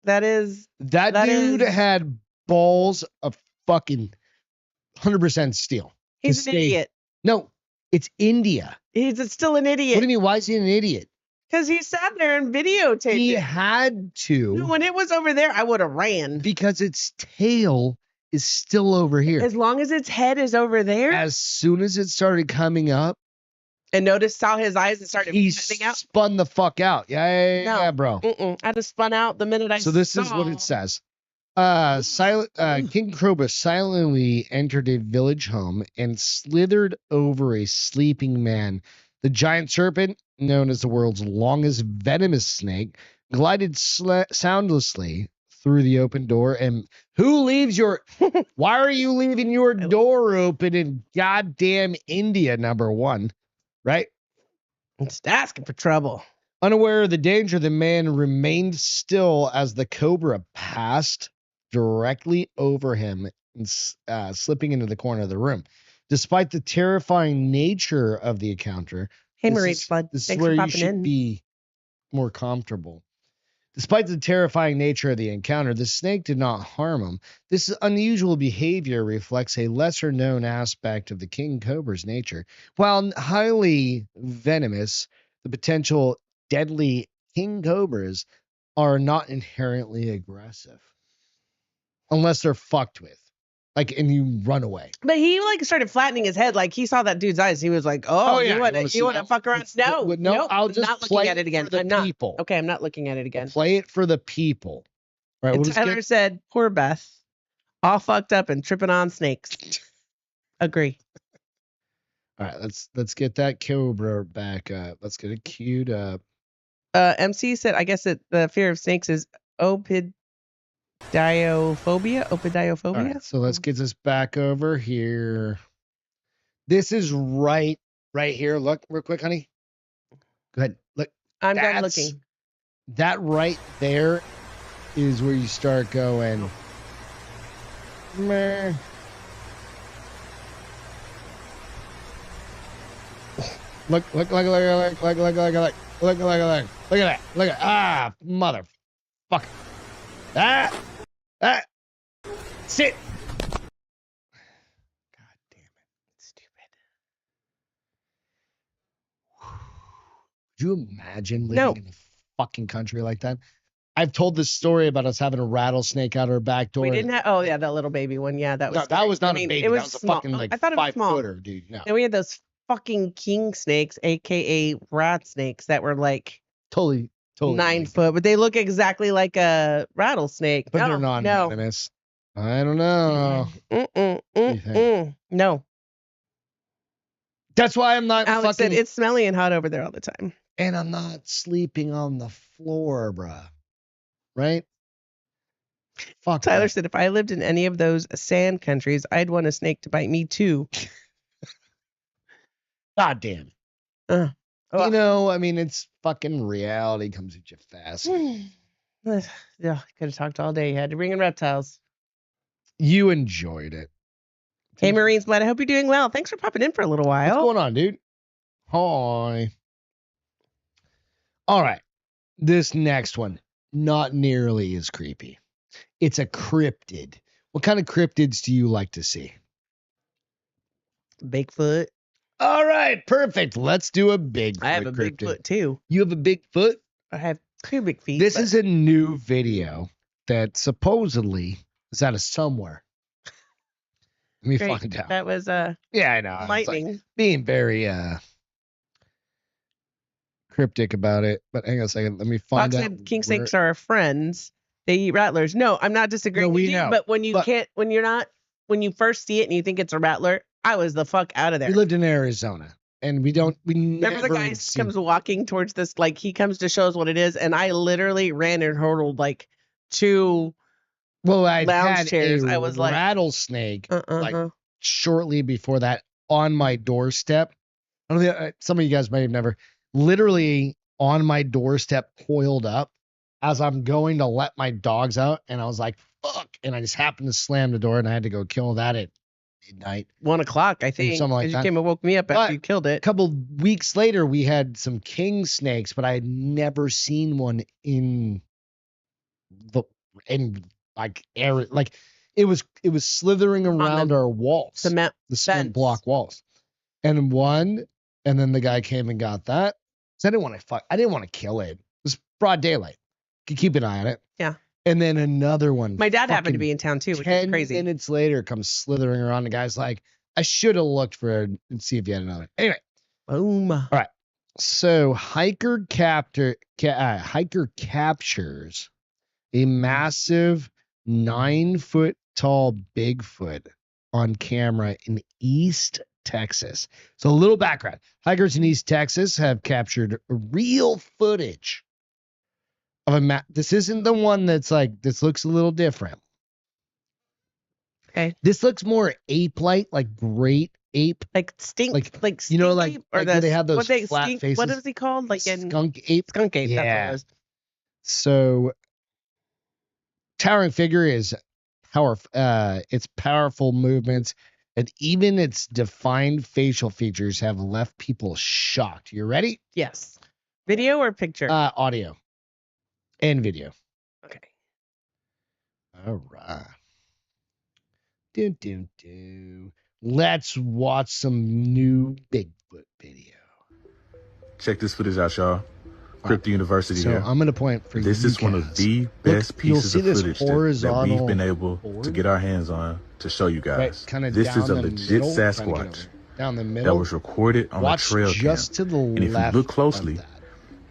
That dude had balls of fucking 100% steel. He's an idiot. No, it's India. He's still an idiot. What do you mean? Why is he an idiot? Because he sat there and videotaped He it. had to. When it was over there, I would have ran. Because its tail is still over here. As long as its head is over there. As soon as it started coming up, and saw his eyes and started he spinning out. spun the fuck out. Yeah, bro. I just spun out the minute I saw. So this is what it says. King Cobra silently entered a village home and slithered over a sleeping man. The giant serpent, known as the world's longest venomous snake, glided soundlessly through the open door. And who leaves your... Why are you leaving your door open in goddamn India, number one? Right? Just asking for trouble. Unaware of the danger, the man remained still as the cobra passed directly over him and slipping into the corner of the room. Despite the terrifying nature of the encounter, Hey, this Marie is Flood. This Thanks is where for you popping should in. be more comfortable. Despite the terrifying nature of the encounter, the snake did not harm him. This unusual behavior reflects a lesser-known aspect of the king cobra's nature. While highly venomous, the potential deadly king cobras are not inherently aggressive. Unless they're fucked with. Like, and you run away. But he started flattening his head. Like he saw that dude's eyes. He was like, "Oh, yeah, you want to fuck around?" No, no. I'll just not play looking at it again. for the I'm not. people. Okay, I'm not looking at it again. Play it for the people. All right. And Tyler said, "Poor Beth, all fucked up and tripping on snakes." Agree. All right. Let's get that cobra back up. Let's get it queued up. MC said, "I guess the fear of snakes is opidiophobia." Opidiophobia. All right, so let's get this back over here. This is right here. Look real quick, honey. Go ahead. Look. I'm done looking. That right there is where you start going. Meh. Look at that. Look at motherfucker. Sit. God damn it. Stupid. Could you imagine living in a fucking country like that? I've told this story about us having a rattlesnake out our back door. We didn't have. Oh yeah, that little baby one. Yeah, that was. No, that was not a baby. It was that was small. a fucking I thought it was 5 small. footer, dude. No. And we had those fucking king snakes, aka rat snakes, that were like Totally 9 foot, but they look exactly like a rattlesnake. But they're not venomous. I don't know. No. That's why I'm not Alex fucking. said it's smelly and hot over there all the time. And I'm not sleeping on the floor, bruh. Right? Fuck Tyler that. said if I lived in any of those sand countries, I'd want a snake to bite me too. God damn it. Oh. You know, I mean, it's fucking reality comes at you fast. Yeah, could have talked all day. You had to bring in reptiles. You enjoyed it. Hey, Marine's Blood. I hope you're doing well. Thanks for popping in for a little while. What's going on, dude? Hi. All right. This next one, not nearly as creepy. It's a cryptid. What kind of cryptids do you like to see? Bigfoot. All right, perfect. Let's do a Bigfoot. I have a cryptid. Bigfoot too. You have a Bigfoot? I have 2 big feet. This is a new video that supposedly is out of somewhere. Let me find out. That was Yeah, I know. lightning. Like being very cryptic about it. But hang on a second. Let me find Fox out. said king snakes are our friends. They eat rattlers. No, I'm not disagreeing No, with we you. know. But when you when you first see it and you think it's a rattler, I was the fuck out of there. We lived in Arizona, and we Remember never the guy comes walking towards this, like he comes to show us what it is, and I literally ran and hurdled like 2 I lounge had chairs. a I was like, rattlesnake like shortly before that on my doorstep. I don't think some of you guys may have never literally on my doorstep coiled up as I'm going to let my dogs out, and I was like, fuck, and I just happened to slam the door, and I had to go kill that at midnight. 1 o'clock, I think. Something like you that. came and woke me up after you killed A it. couple weeks later, we had some king snakes, but I had never seen one in like air. Like it was slithering around our walls, the cement block walls, and then the guy came and got that. So I didn't want to kill it. It was broad daylight. Could keep an eye on it. Yeah. And then another one. My dad happened to be in town too, which is crazy. 10 minutes later, comes slithering around. The guy's like, I should have looked for it and see if you had another. Anyway. Boom. All right. So hiker captures a massive 9-foot tall Bigfoot on camera in East Texas. So a little background. Hikers in East Texas have captured real footage of a map. This isn't the one that's like, this looks a little different. Okay. This looks more ape-like, like great ape. Like stink, like you know, like ape, or they have those flat faces. What is he called? Like skunk ape. Skunk ape. Yeah. That's what it was. So towering figure is its powerful movements and even its defined facial features have left people shocked. You ready? Yes. Video or picture? Audio and video. Okay. All right. Let's watch some new Bigfoot video. Check this footage out, y'all. Crypto University so here. I'm going to point for this you is one of the best pieces of footage that we've been able to get our hands on to show you guys. Right, this is a legit Sasquatch down the middle, that was recorded on a trail just cam. To the and if left you look closely,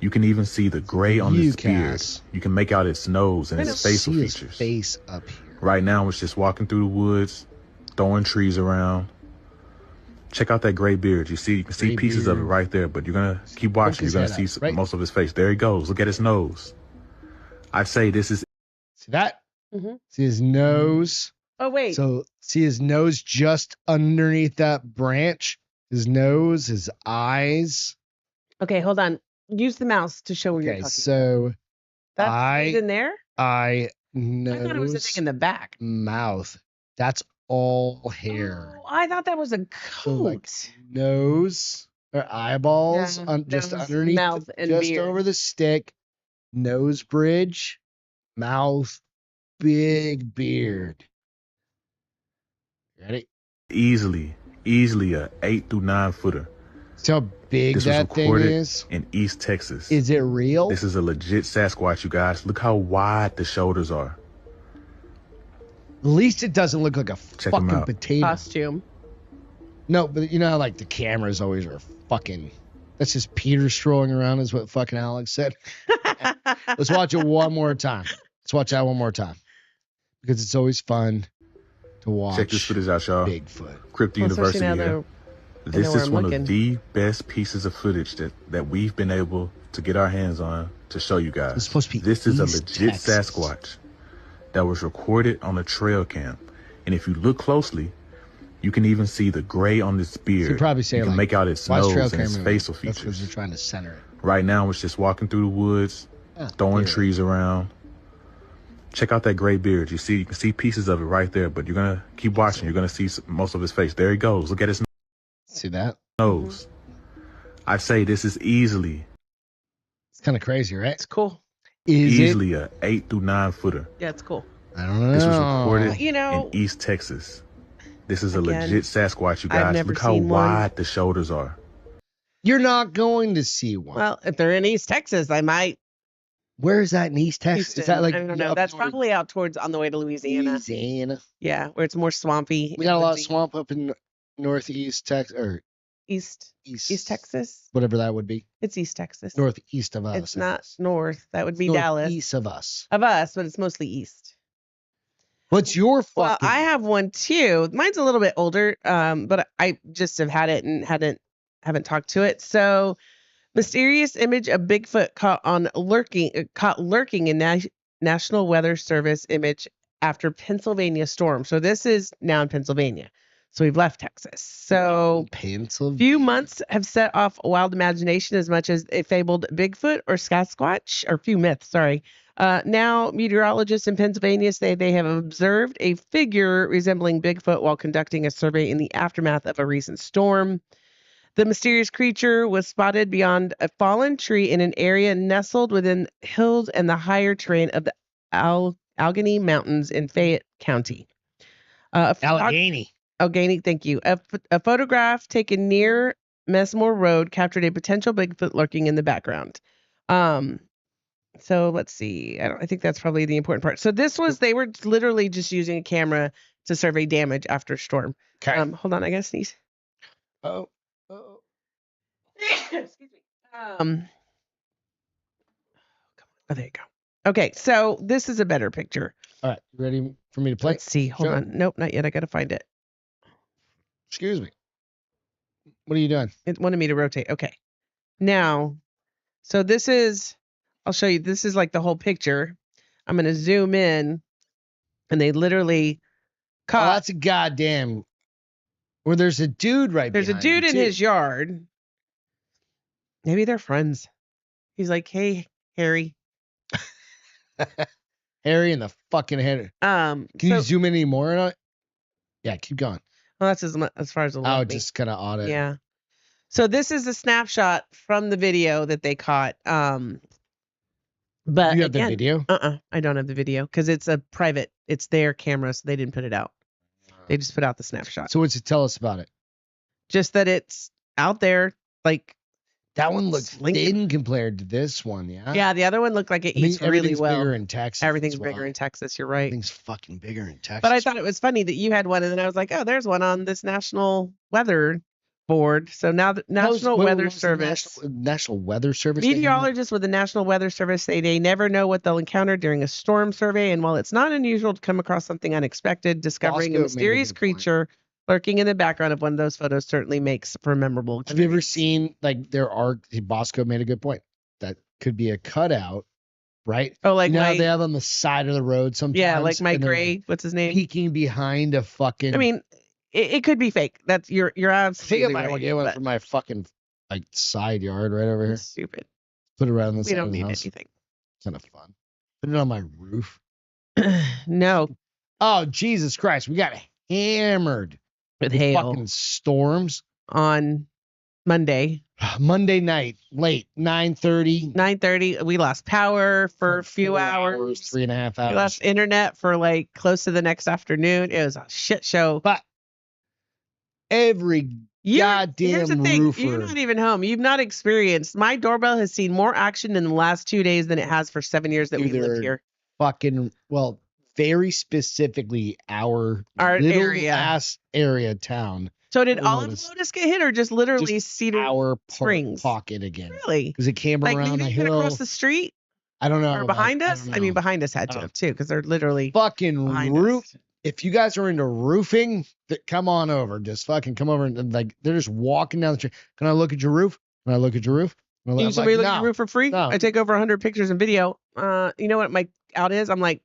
you can even see the gray on his beard. You can make out its nose and his facial features. Face up here. Right now, it's just walking through the woods, throwing trees around. Check out that gray beard. You can see pieces of it right there, but you're going to keep watching. You're going to see most of his face. There he goes. Look at his nose. I'd say this is... See that? See his nose? Oh, wait. So see his nose just underneath that branch? His nose, his eyes. Okay, hold on. Use the mouse to show where you're talking. So that's in there? Nose, I thought it was a thing in the back. Mouth. That's all hair. Oh, I thought that was a coat. So like nose or eyeballs just underneath, mouth and just beard. over the stick, nose bridge, mouth, big beard. Ready? Easily a 8 through 9 footer. See how big that thing is? In East Texas. Is it real? This is a legit Sasquatch, you guys. Look how wide the shoulders are. At least it doesn't look like a fucking potato. Costume. No, but you know how like the cameras always are fucking... That's just Peter strolling around is what fucking Alex said. Let's watch it one more time. Let's watch that one more time. Because it's always fun to watch. Check this footage out, y'all. Bigfoot. Crypto University here. This is one of the best pieces of footage that we've been able to get our hands on to show you guys. It's supposed to be this is a legit Sasquatch that was recorded on a trail cam. And if you look closely, you can even see the gray on this beard. So you probably say, you can make out its nose and its facial features. That's because you're trying to center it. Right now, it's just walking through the woods, throwing trees around. Check out that gray beard. You can see pieces of it right there, but you're going to keep watching. You're going to see most of his face. There he goes. Look at his See that? nose. I say this is easily. It's kind of crazy, right? It's cool. Easily a 8 through 9 footer. Yeah, it's cool. I don't know. This was recorded in East Texas. This is a legit Sasquatch, you guys. Look how wide the shoulders are. You're not going to see one. Well, if they're in East Texas, I might. Where is that in East Texas? Houston. Is that like I don't know. That's probably out towards on the way to Louisiana. Yeah, where it's more swampy. We got a lot of swamp up in northeast Texas or East Texas. Whatever that would be. It's East Texas. Northeast of us. It's not north. That would be Dallas. East of us. Of us, but it's mostly east. What's your fucking? Well, I have one too. Mine's a little bit older, but I just have had it and haven't talked to it. So, mysterious image of Bigfoot caught lurking in National Weather Service image after Pennsylvania storm. So this is now in Pennsylvania. So we've left Texas. So few months have set off a wild imagination as much as a fabled Bigfoot or Sasquatch, or few myths, sorry. Now meteorologists in Pennsylvania say they have observed a figure resembling Bigfoot while conducting a survey in the aftermath of a recent storm. The mysterious creature was spotted beyond a fallen tree in an area nestled within hills and the higher terrain of the Allegheny Mountains in Fayette County. Allegheny, thank you. A photograph taken near Mesmore Road captured a potential Bigfoot lurking in the background. So let's see. I think that's probably the important part. So they were literally just using a camera to survey damage after storm. Okay. Hold on, I gotta sneeze. Oh. Excuse me. Oh, there you go. Okay, so this is a better picture. All right, you ready for me to play? Let's see. Hold on. Nope, not yet. I gotta find it. Excuse me. What are you doing? It wanted me to rotate. Okay. Now, so this is, I'll show you. This is like the whole picture. I'm going to zoom in, and they literally caught. Oh, that's a goddamn. Where there's a dude right There's a dude in his yard. Maybe they're friends. He's like, hey, Harry. Harry and the fucking header. Can you zoom in any more on it? Yeah, keep going. Well, that's as far as the Oh, just kind of audit. Yeah. So this is a snapshot from the video that they caught. But you have the video? I don't have the video because it's a private. It's their camera, so they didn't put it out. They just put out the snapshot. So what's it tell us about it? Just that it's out there, like that one looks thin compared to this one. Yeah. Yeah, the other one looked like it eats really well. Everything's bigger in Texas. Everything's bigger in Texas. You're right. Everything's fucking bigger in Texas. But I thought it was funny that you had one, and then I was like, oh, there's one on this National Weather Board. So now the National Weather Service. National Weather Service. Meteorologists with the National Weather Service say they never know what they'll encounter during a storm survey. And while it's not unusual to come across something unexpected, discovering a mysterious creature lurking in the background of one of those photos certainly makes for a memorable experience. Have you ever seen, like, Bosco made a good point. That could be a cutout, right? Oh, like how they have on the side of the road sometimes? Yeah, like my gray, what's his name? Peeking behind a fucking. I mean, it could be fake. That's you're absolutely. I think I might get one from my fucking like side yard right over here. Stupid. Put it around the side. We don't need anything. Kind of fun. Put it on my roof. No. Oh, Jesus Christ. We got hammered with hail. Fucking storms. On Monday. Monday night, late, 9:30. 9:30. We lost power for a few hours. 3.5 hours. We lost internet for like close to the next afternoon. It was a shit show. But every goddamn roofer. You're not even home. You've not experienced. My doorbell has seen more action in the last 2 days than it has for 7 years that we lived here. Fucking, well, very specifically our little area. Ass area town. So did all of Lotus get hit, or just literally Cedar our Springs pocket again? Really? Because it came like around maybe a hill across the street. I don't know. Or behind us? I mean, behind us had to have too, because they're literally fucking roof. if you guys are into roofing, come on over. Just fucking come over and like they're just walking down the street. Can I look at your roof? Can I look at your roof? You somebody look at your roof for free? No. I take over 100 pictures and video. You know what my out is? I'm like,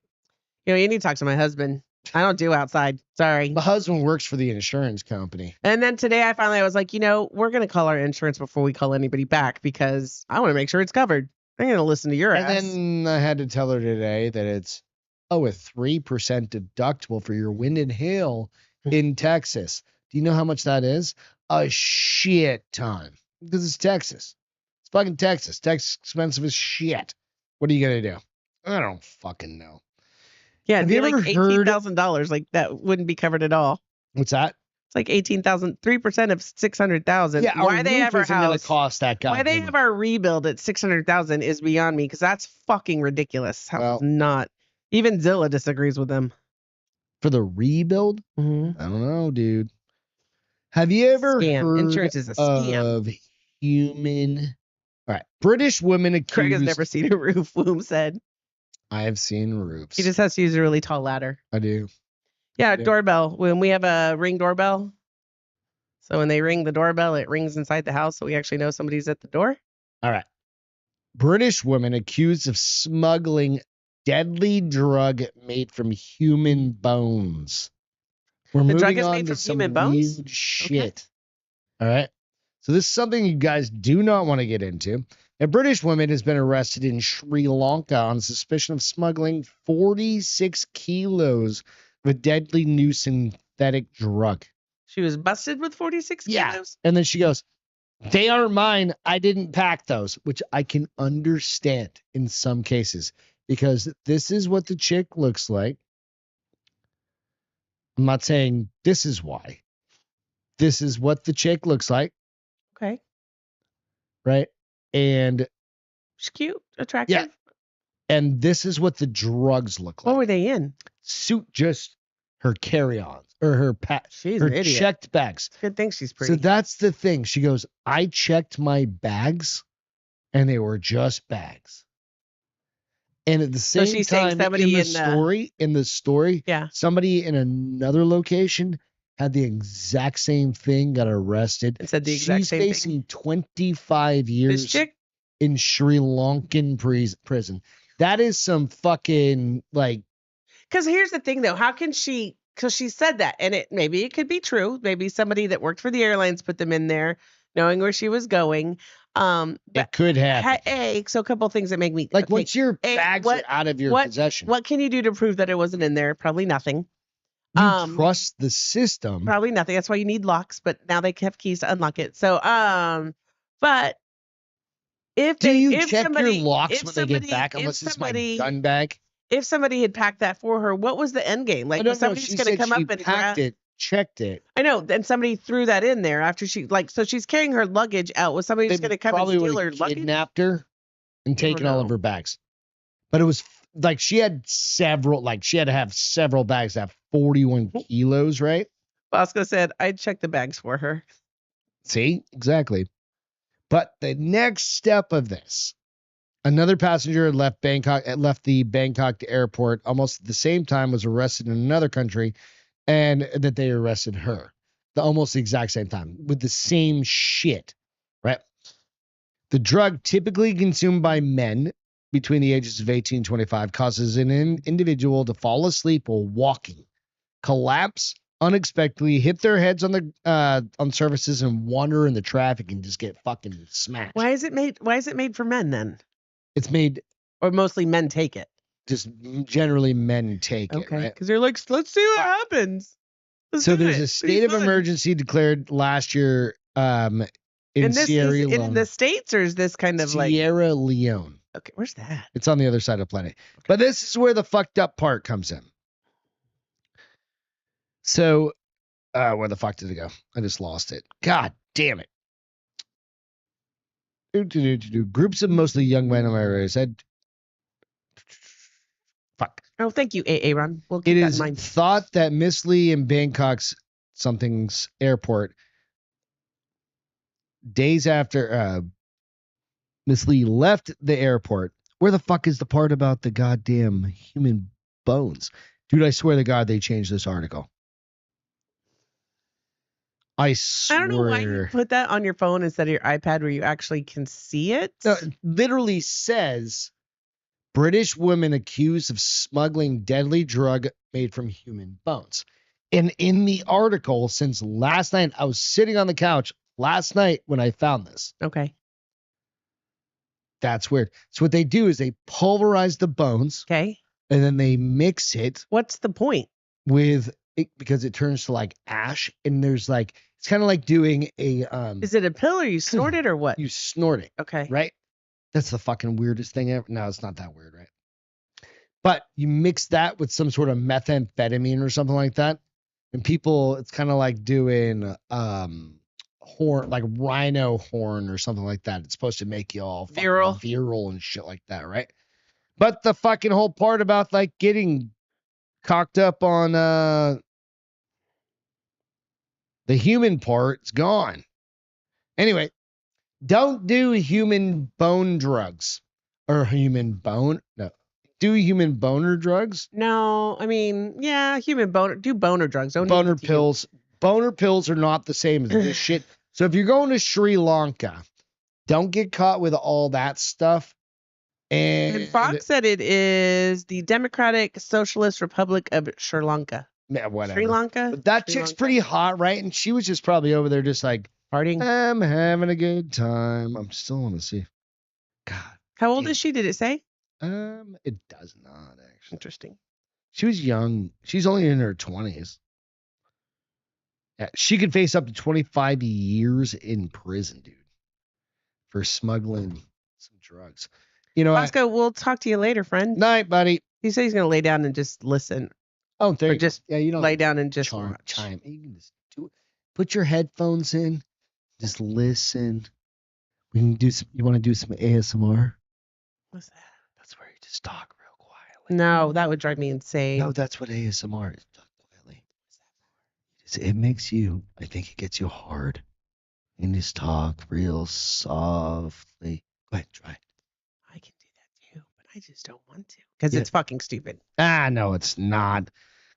you need to talk to my husband. I don't do outside. Sorry. My husband works for the insurance company. And then today I was like, we're going to call our insurance before we call anybody back because I want to make sure it's covered. I'm going to listen to your ass. And then I had to tell her today that it's, a 3% deductible for your wind and hail in Texas. Do you know how much that is? A shit ton. Because it's Texas. It's fucking Texas. Texas expensive as shit. What are you going to do? I don't fucking know. Yeah, it'd be like $18,000. Like that wouldn't be covered at all. What's that? It's like 18,000, 3% of 600,000. Yeah, why they have our house cost that guy? Why they have our rebuild at 600,000 is beyond me because that's fucking ridiculous. How not? Even Zillow disagrees with them. For the rebuild? Mm-hmm. I don't know, dude. Have you ever heard insurance is a scam. of human? All right, British women accused. Craig has never seen a roof. Woom said. I have seen roofs. He just has to use a really tall ladder. I do. Yeah, doorbell. When we have a Ring doorbell, so when they ring the doorbell, it rings inside the house, so we actually know somebody's at the door. All right. British woman accused of smuggling deadly drug made from human bones. We're moving on to some weird shit. Okay. All right. So this is something you guys do not want to get into. A British woman has been arrested in Sri Lanka on suspicion of smuggling 46 kilos of a deadly new synthetic drug. She was busted with 46 kilos? And then she goes, they aren't mine. I didn't pack those, which I can understand in some cases because this is what the chick looks like. I'm not saying this is why. This is what the chick looks like. Okay. Right? And she's cute, attractive. Yeah. And this is what the drugs look like. What were they in? Suit, just her carry-ons or her She's her an idiot. checked bags. Good thing she's pretty. So that's the thing. She goes, I checked my bags and they were just bags. And at the same time, in the story, yeah, somebody in another location had the exact same thing, got arrested. And said the exact She's same facing thing. 25 years This chick? in Sri Lankan prison. That is some fucking like. Because here's the thing, though. How can she? Because she said that, and maybe it could be true. Maybe somebody that worked for the airlines put them in there, knowing where she was going. It could happen. So a couple of things that make me like, once your bags are out of your possession, what can you do to prove that it wasn't in there? Probably nothing. You trust the system. Probably nothing. That's why you need locks, but now they have keys to unlock it. So, but if you check your locks when they get back? Unless it's my gun bag. If somebody had packed that for her, what was the end game? Like, was somebody's going to come up and packed it, checked it. I know. Then somebody threw that in there after so she's carrying her luggage out. Was somebody just going to come and steal her luggage? Kidnapped her and taken all of her bags. But it was like she had to have several bags that have 41 kilos, right? Bosco said, I'd check the bags for her. See? Exactly. But the next step of this, another passenger had left the Bangkok airport almost at the same time, was arrested in another country, and that they arrested her almost the exact same time with the same shit, right? The drug, typically consumed by men between the ages of 18 and 25, causes an individual to fall asleep while walking, collapse unexpectedly, hit their heads on surfaces, and wander in the traffic and just get fucking smashed. Why is it made for men then? It's made, or mostly men take it. Just generally men take it. Okay, right? because they're like, let's see what happens. There's a state of emergency declared last year in Sierra Leone. In the States, or is this kind of Sierra Leone? Okay, where's that? It's on the other side of the planet. Okay. But this is where the fucked up part comes in. So, where the fuck did it go? I just lost it. God damn it. Groups of mostly young men in my area said, fuck. Oh, thank you, Aaron. We'll keep that in mind. It is thought that Miss Lee in Bangkok's something's airport, days after Miss Lee left the airport. Where the fuck is the part about the goddamn human bones? Dude, I swear to God, they changed this article. I swear. I don't know why you put that on your phone instead of your iPad where you actually can see it. No, it literally says British woman accused of smuggling deadly drug made from human bones. And in the article, since last night, I was sitting on the couch last night when I found this. Okay. That's weird. So what they do is they pulverize the bones. Okay. And then they mix it. What's the point? With it, because it turns to like ash. And there's like, it's kind of like doing a. Is it a pill or you snort it or what? You snort it. Okay. Right? That's the fucking weirdest thing ever. No, it's not that weird, right? But you mix that with some sort of methamphetamine or something like that. And people, it's kind of like doing horn, like rhino horn or something like that. It's supposed to make you all virile and shit like that, right? But the fucking whole part about like getting cocked up on the human part's gone. Anyway, don't do human bone drugs or human bone. No, do human boner drugs. No, I mean, yeah, human boner. Do boner drugs. Don't boner pills. Boner pills are not the same as this shit. So if you're going to Sri Lanka, don't get caught with all that stuff. And Fox said it is the Democratic Socialist Republic of Sri Lanka. Yeah, whatever. Sri Lanka. But that chick's pretty hot, right? And she was just probably over there just like partying. I'm having a good time. I'm still want to see. God. How old is she? Did it say? It does not actually. Interesting. She was young. She's only in her 20s. Yeah, she could face up to 25 years in prison, dude, for smuggling some drugs. You know, Bosco, we'll talk to you later, friend. Night, buddy. He said he's going to lay down and just listen. Oh, there you just go. Yeah, you don't lay down and just chime. You can just do it. Put your headphones in. Just listen. We can do some. You want to do some ASMR? What's that? That's where you just talk real quietly. No, that would drive me insane. No, that's what ASMR is. Talk quietly. It makes you. I think it gets you hard. And just talk real softly. Go ahead, try it. I can do that too, but I just don't want to because it's fucking stupid. Ah, no, it's not.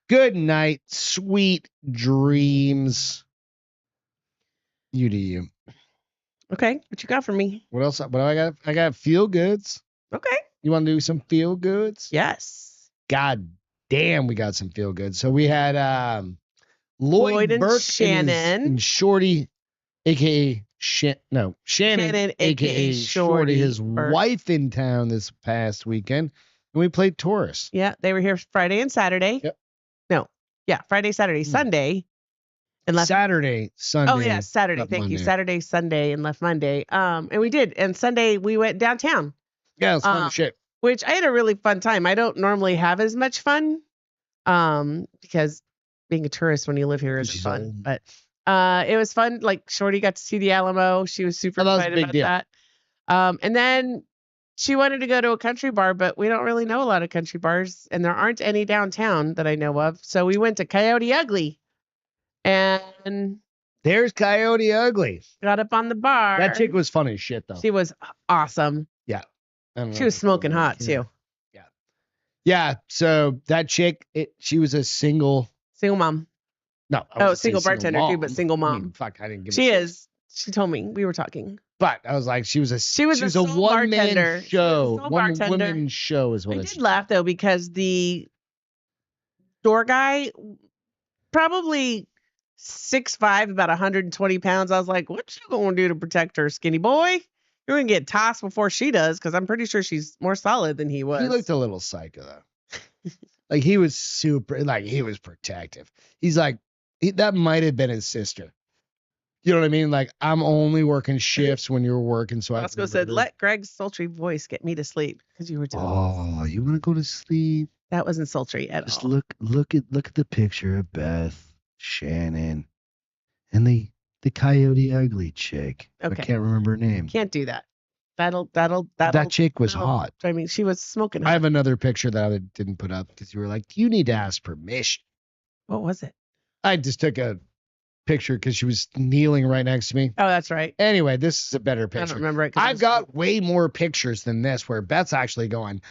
Good night, sweet dreams. You do you. Okay, what you got for me? What else? What do I got? I got feel goods. Okay. You want to do some feel goods? Yes. God damn, we got some feel goods. So we had Lloyd and Burke Shannon and Shorty, aka Shannon, aka Shorty, his Burke. wife in town this past weekend, and we played Taurus. Yeah, they were here Friday and Saturday. Yep. No, yeah, Friday, Saturday, Sunday, and left Saturday, Sunday. Oh yeah, Saturday. Thank Monday. you. Saturday, Sunday, and left Monday. And we did. And Sunday we went downtown. Yeah, it's fun shit. Which I had a really fun time. I don't normally have as much fun, because being a tourist when you live here isn't fun. Old. But it was fun. Like Shorty got to see the Alamo. She was super excited about that. And then she wanted to go to a country bar, but we don't really know a lot of country bars, and there aren't any downtown that I know of. So we went to Coyote Ugly, and there's Coyote Ugly. Got up on the bar. That chick was funny as shit, though. She was awesome. Yeah. She was smoking hot too. Yeah. Yeah. So that chick, she was a single mom. No. Single bartender too, but single mom. I mean, fuck, I didn't give She is. She told me. We were talking. But I was like, she was a sole one man bartender. show. Sole One bartender. woman show is what I did laugh though, because the door guy, probably 6'5", about 120 pounds. I was like, what you gonna do to protect her, skinny boy? You're gonna get tossed before she does, because I'm pretty sure she's more solid than he was. He looked a little psycho though. Like he was he was protective. He's like, that might have been his sister. You know what I mean? Like, I'm only working shifts when you're working. So Bosco said, let Greg's sultry voice get me to sleep, because you were doing Oh, you want to go to sleep? That wasn't sultry at all. Just look at the picture of Beth, Shannon, and the Coyote Ugly chick. Okay. I can't remember her name. Can't do that. That chick was hot. I mean, she was smoking. I have another picture that I didn't put up because you were like, you need to ask permission. What was it? I just took a picture because she was kneeling right next to me. Oh, that's right. Anyway, this is a better picture. I don't remember it. I've got way more pictures than this where Beth's actually going,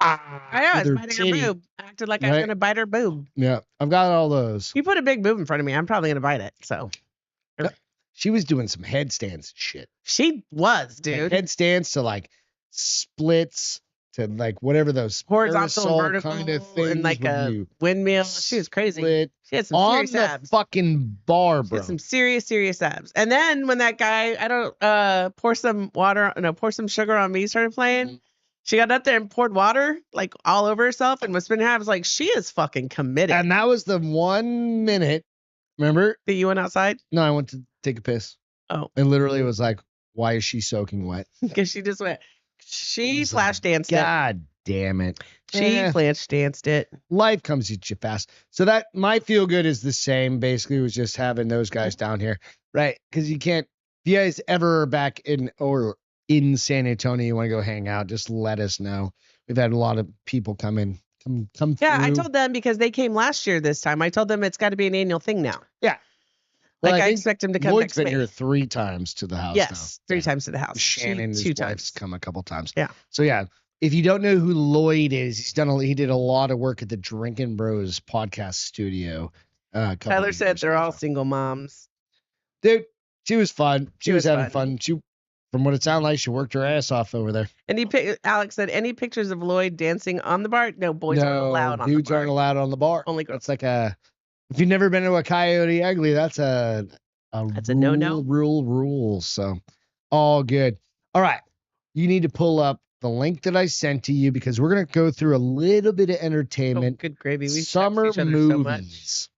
I was biting her boob. I acted like I was going to bite her boob. Yeah, I've got all those. You put a big boob in front of me, I'm probably going to bite it. So she was doing some headstands and shit. She was, dude. Like headstands to like splits to like whatever those horizontal and vertical kind of things and like a windmill. She was crazy. She had some on serious the abs. fucking bar, bro. She had some serious abs. And then when that guy, I don't pour some sugar on me started playing. She got up there and poured water like all over herself and was spinning her. I was like, she is fucking committed. And that was the 1 minute. Remember that you went outside? No, I went to take a piss. Oh, and literally was like, why is she soaking wet? Because she just went. She flash danced. God damn it. She flash danced it. Life comes at you fast. So that my feel good is the same. Basically, it was just having those guys down here, right? Because you can't. If you guys ever are back in San Antonio, you want to go hang out, just let us know. We've had a lot of people come through. Yeah, I told them because they came last year this time. I told them it's got to be an annual thing now. Yeah. Well, I expect him to come Lloyd's next been here 3 times to the house. Yes, now. 3 times to the house. Shannon, two his times. wife's come a couple times. Yeah. So yeah, if you don't know who Lloyd is, he did a lot of work at the Drinkin' Bros podcast studio. Tyler said they're all single moms. Dude, she was fun. She was having fun. She, from what it sounded like, she worked her ass off over there. Alex said, any pictures of Lloyd dancing on the bar? No, boys aren't allowed on the bar. Dudes aren't allowed on the bar. Only girls. It's like if you've never been to a Coyote Ugly, that's a no-no. Rule. So all good. All right. You need to pull up the link that I sent to you because we're going to go through a little bit of entertainment. Oh, good gravy. We summer movies. So much. It's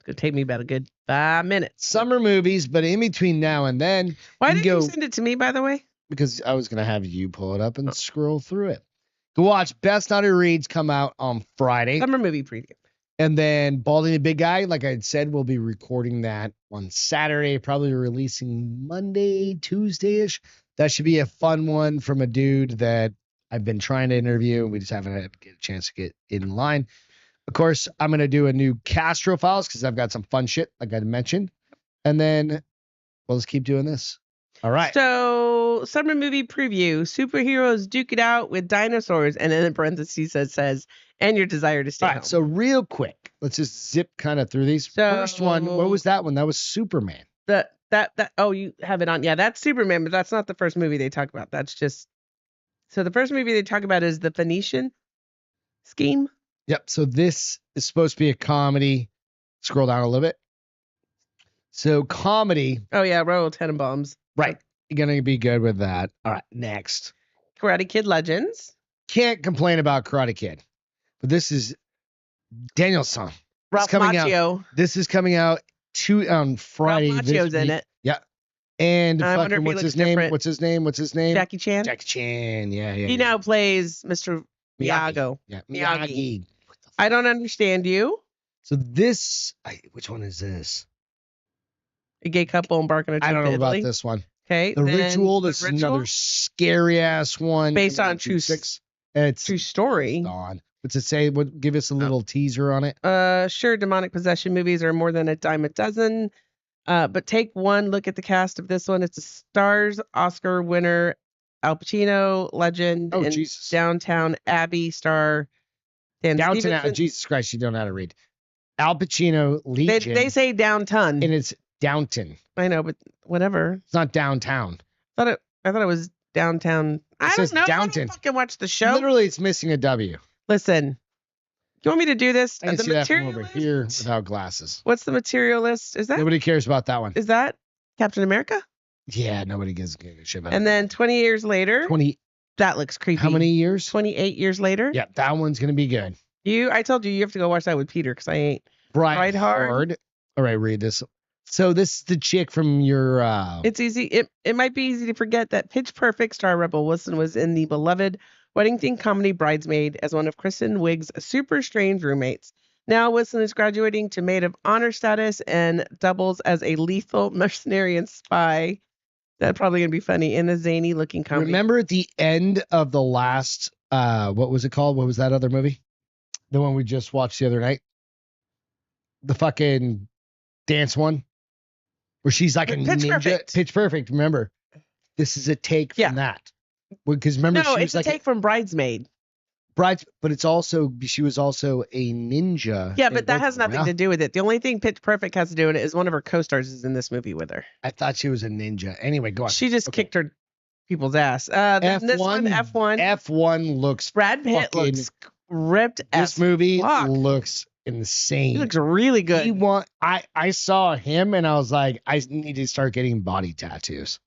going to take me about a good 5 minutes. Summer movies, but in between now and then. Why didn't you send it to me, by the way? Because I was going to have you pull it up and scroll through it. Go watch Best Naughty Reads come out on Friday. Summer movie preview. And then Baldy the Big Guy, like I had said, we'll be recording that on Saturday, probably releasing Monday, Tuesday-ish. That should be a fun one from a dude that I've been trying to interview. We just haven't had a chance to get in line. Of course, I'm going to do a new Castro Files because I've got some fun shit, like I mentioned. And then we'll just keep doing this. All right. So, summer movie preview. Superheroes duke it out with dinosaurs. And in parentheses it says, and your desire to stay home. So real quick, let's just zip kind of through these. First one, what was that one? That was Superman. Oh, you have it on. Yeah, that's Superman, but that's not the first movie they talk about. That's just, so the first movie they talk about is the Phoenician Scheme. Yep. So this is supposed to be a comedy. Scroll down a little bit. So comedy. Oh yeah, Royal Tenenbaums. Right. You're going to be good with that. All right. Next. Karate Kid Legends. Can't complain about Karate Kid. But this is Danielson. Ralph Macchio. This is coming out on Friday. Ralph Macchio's in it. Yeah. And fucking, what's his name? Different. What's his name? Jackie Chan. Jackie Chan. Yeah. He now plays Mr. Miyagi. Yeah. Miyagi. I don't understand you. So this, which one is this? A gay couple embark on a trip. I don't know to Italy. about this one. Okay. The Ritual. This is another scary ass one. Based on true story. What's it say? Give us a little teaser on it. Sure, demonic possession movies are more than a dime a dozen. But take one look at the cast of this one. It's a stars Oscar winner, Al Pacino, legend, and Jesus. Downtown Abbey star Dan Stevenson. Jesus Christ, you don't know how to read. Al Pacino, Legion. They say downtown. And it's Downton. I know, but whatever. It's not downtown. I thought it was downtown. I don't know. Downton. I don't fucking watch the show. Literally, it's missing a W. Listen, you want me to do this? I can see that from over here without glasses. What's the materialist? Is that nobody cares about that one? Is that Captain America? Yeah, nobody gives a shit about it. And then 20 years later, that looks creepy. How many years? 28 years later. Yeah, that one's gonna be good. I told you have to go watch that with Peter because I ain't. Bride Hard. All right, read this. So this is the chick from your. It's easy. It might be easy to forget that Pitch Perfect star Rebel Wilson was in the beloved wedding-themed comedy Bridesmaid as one of Kristen Wiig's super strange roommates. Now Wilson is graduating to maid of honor status and doubles as a lethal mercenary and spy. That's probably gonna be funny in a zany-looking comedy. Remember at the end of the last, what was it called? What was that other movie? The one we just watched the other night. The fucking dance one. Where she's like a ninja. Perfect. Pitch Perfect. Remember, this is a take from that. Because remember, no, she it's was like a take from Bridesmaid. Brides, but it's also she was also a ninja. Yeah, but that has nothing to do with it. The only thing Pitch Perfect has to do with it is one of her co-stars is in this movie with her. I thought she was a ninja. Anyway, go on. She just kicked her people's ass. F1, this one, F1. F1 looks. Brad Pitt looks ripped. This movie fuck. Looks insane. He looks really good. I saw him and I was like, I need to start getting body tattoos.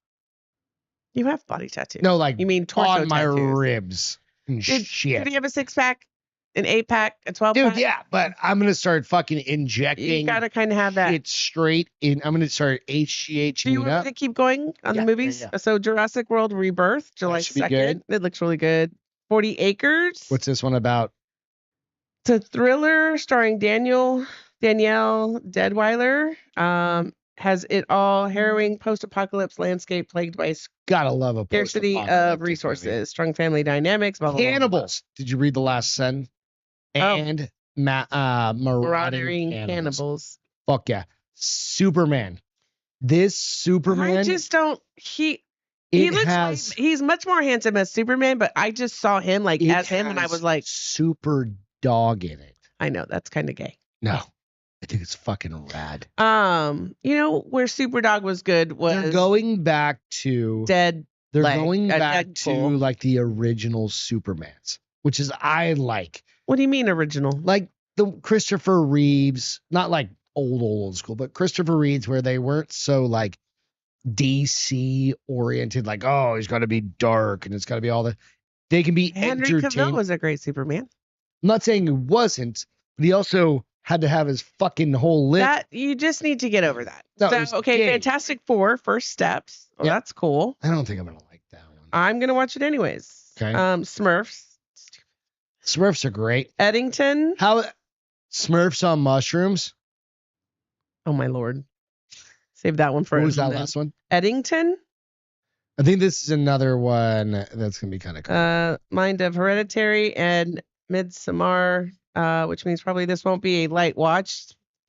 You have body tattoos. No, like you mean torso on my tattoos. Ribs and shit. Did he have a 6-pack, an 8-pack, a 12-pack? Dude, yeah, but I'm gonna start fucking injecting. You gotta kind of have that. It's straight in. I'm gonna start HGH. Do you want me to keep going on the movies? Yeah. So Jurassic World Rebirth, July 2nd. It looks really good. 40 Acres. What's this one about? It's a thriller starring Danielle Deadweiler. Has it all harrowing post-apocalypse landscape plagued by gotta love a scarcity of resources, movie. Strong family dynamics, blah, blah, cannibals. Blah, blah. Did you read the last sentence? And marauding cannibals. Fuck yeah. Superman. This Superman. I just don't. He looks. He's much more handsome as Superman, but I just saw him as him, and I was like, super dog in it. I know that's kind of gay. No. I think it's fucking rad. Where Superdog was good was they're going back to Dead. They're going back to like the original Supermans, which is I like. What do you mean original? Like the Christopher Reeves, not like old school, but Christopher Reeves, where they weren't so like DC oriented, like, oh, he's got to be dark and it's got to be all that. They can be Henry Cavill was a great Superman. I'm not saying he wasn't, but he also had to have his fucking whole lip. That you just need to get over that. No, so, okay, gay. Fantastic Four, First Steps. Oh, that's cool. I don't think I'm gonna like that one. I'm gonna watch it anyways. Okay. Smurfs. Smurfs are great. Eddington. How Smurfs on mushrooms? Oh my lord. Save that one for. What was that last one? Eddington. I think this is another one that's gonna be kind of cool. Mind of Hereditary and Midsommar. Which means probably this won't be a light watch.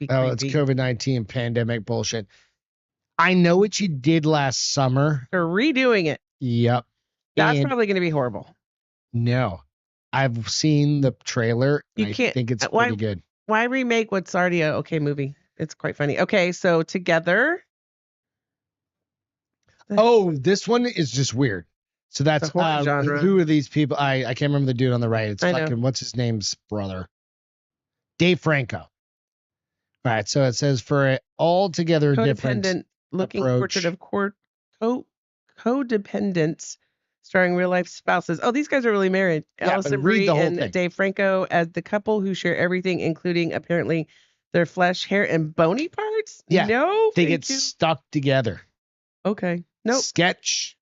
Oh, it's COVID-19 pandemic bullshit. I know what you did last summer. They're redoing it. Yep. That's probably going to be horrible. No. I've seen the trailer. I think it's pretty good. Why remake what's already a okay movie? It's quite funny. Okay, so Together. Oh, this one is just weird. So that's genre. Who are these people? I can't remember the dude on the right. It's fucking what's his name's brother? Dave Franco. All right, so it says for an altogether different looking approach. Portrait of codependence, starring real life spouses. Oh, these guys are really married. Yeah, Allison Brie and Dave Franco as the couple who share everything, including apparently their flesh, hair, and bony parts. Yeah, no, they get stuck together. Okay, nope. Sketch.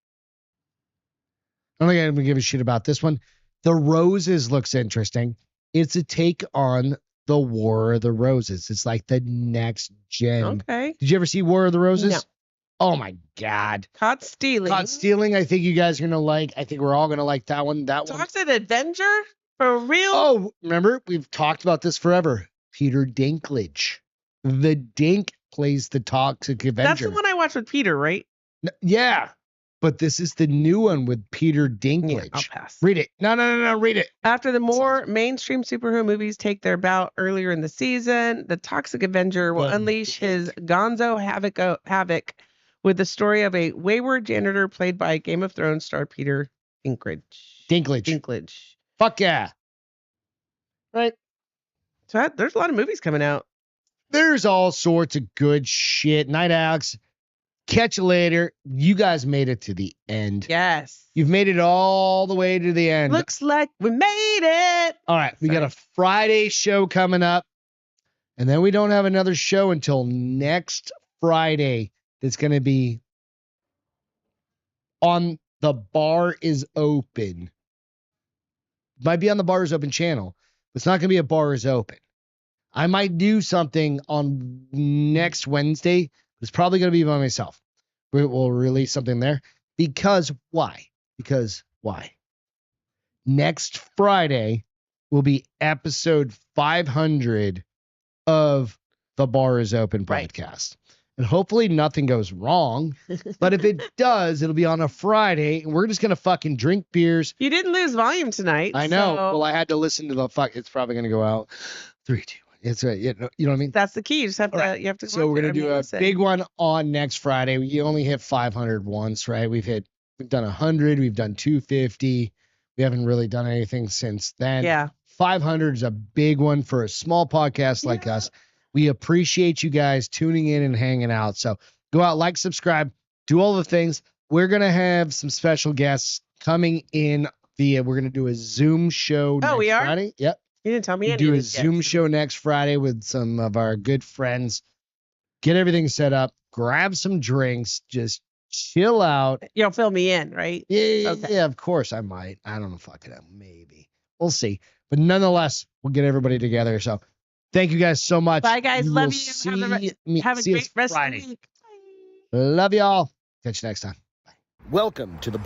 I don't think I'm gonna give a shit about this one. The Roses looks interesting. It's a take on the War of the Roses. It's like the next gen. Okay. Did you ever see War of the Roses? No. Oh my God. Caught Stealing. Caught Stealing. I think you guys are gonna like. I think we're all gonna like that one. That one. Toxic Avenger for real. Oh, remember we've talked about this forever. Peter Dinklage. The Dink plays the Toxic Avenger. That's the one I watched with Peter, right? Yeah. But this is the new one with Peter Dinklage. Yeah, I'll pass. Read it. No. Read it. After the more mainstream superhero movies take their bout earlier in the season, the Toxic Avenger will unleash his gonzo havoc with the story of a wayward janitor played by Game of Thrones star Peter Dinklage. Fuck yeah. Right. So there's a lot of movies coming out. There's all sorts of good shit. Night Alex. Catch you later. You guys made it to the end. Yes. You've made it all the way to the end. Looks like we made it. All right. We got a Friday show coming up. And then we don't have another show until next Friday. That's going to be on The Bar is Open. Might be on the Bar is Open channel. But it's not going to be a Bar is Open. I might do something on next Wednesday. It's probably going to be by myself. We'll release something there. Because why? Next Friday will be episode 500 of the Bar is Open podcast. and hopefully nothing goes wrong. But if it does, it'll be on a Friday, and we're just gonna fucking drink beers. You didn't lose volume tonight. I know. So Well, I had to listen to the fuck. It's probably gonna go out 3, 2, 1. It's right. You know what I mean? that's the key. You just have to. Right. You have to. So we're gonna do a big one on next Friday. We only hit 500 once, right? We've done 100. We've done 250. We haven't really done anything since then. Yeah. 500 is a big one for a small podcast like us. We appreciate you guys tuning in and hanging out. So go out, like, subscribe, do all the things. We're going to have some special guests coming in we're going to do a Zoom show next we are? Friday. Yep. You didn't tell me We any do of a this Zoom yet. show next Friday with some of our good friends. Get everything set up, grab some drinks, just chill out. You'll fill me in, right? Yeah, Okay. yeah, of course I might. I don't know, fuck it up. Maybe. We'll see. But nonetheless, we'll get everybody together. So thank you guys so much. Bye, guys. We Love will you. See Have a see us great rest Friday. of the week. Love y'all. Catch you next time. Welcome to the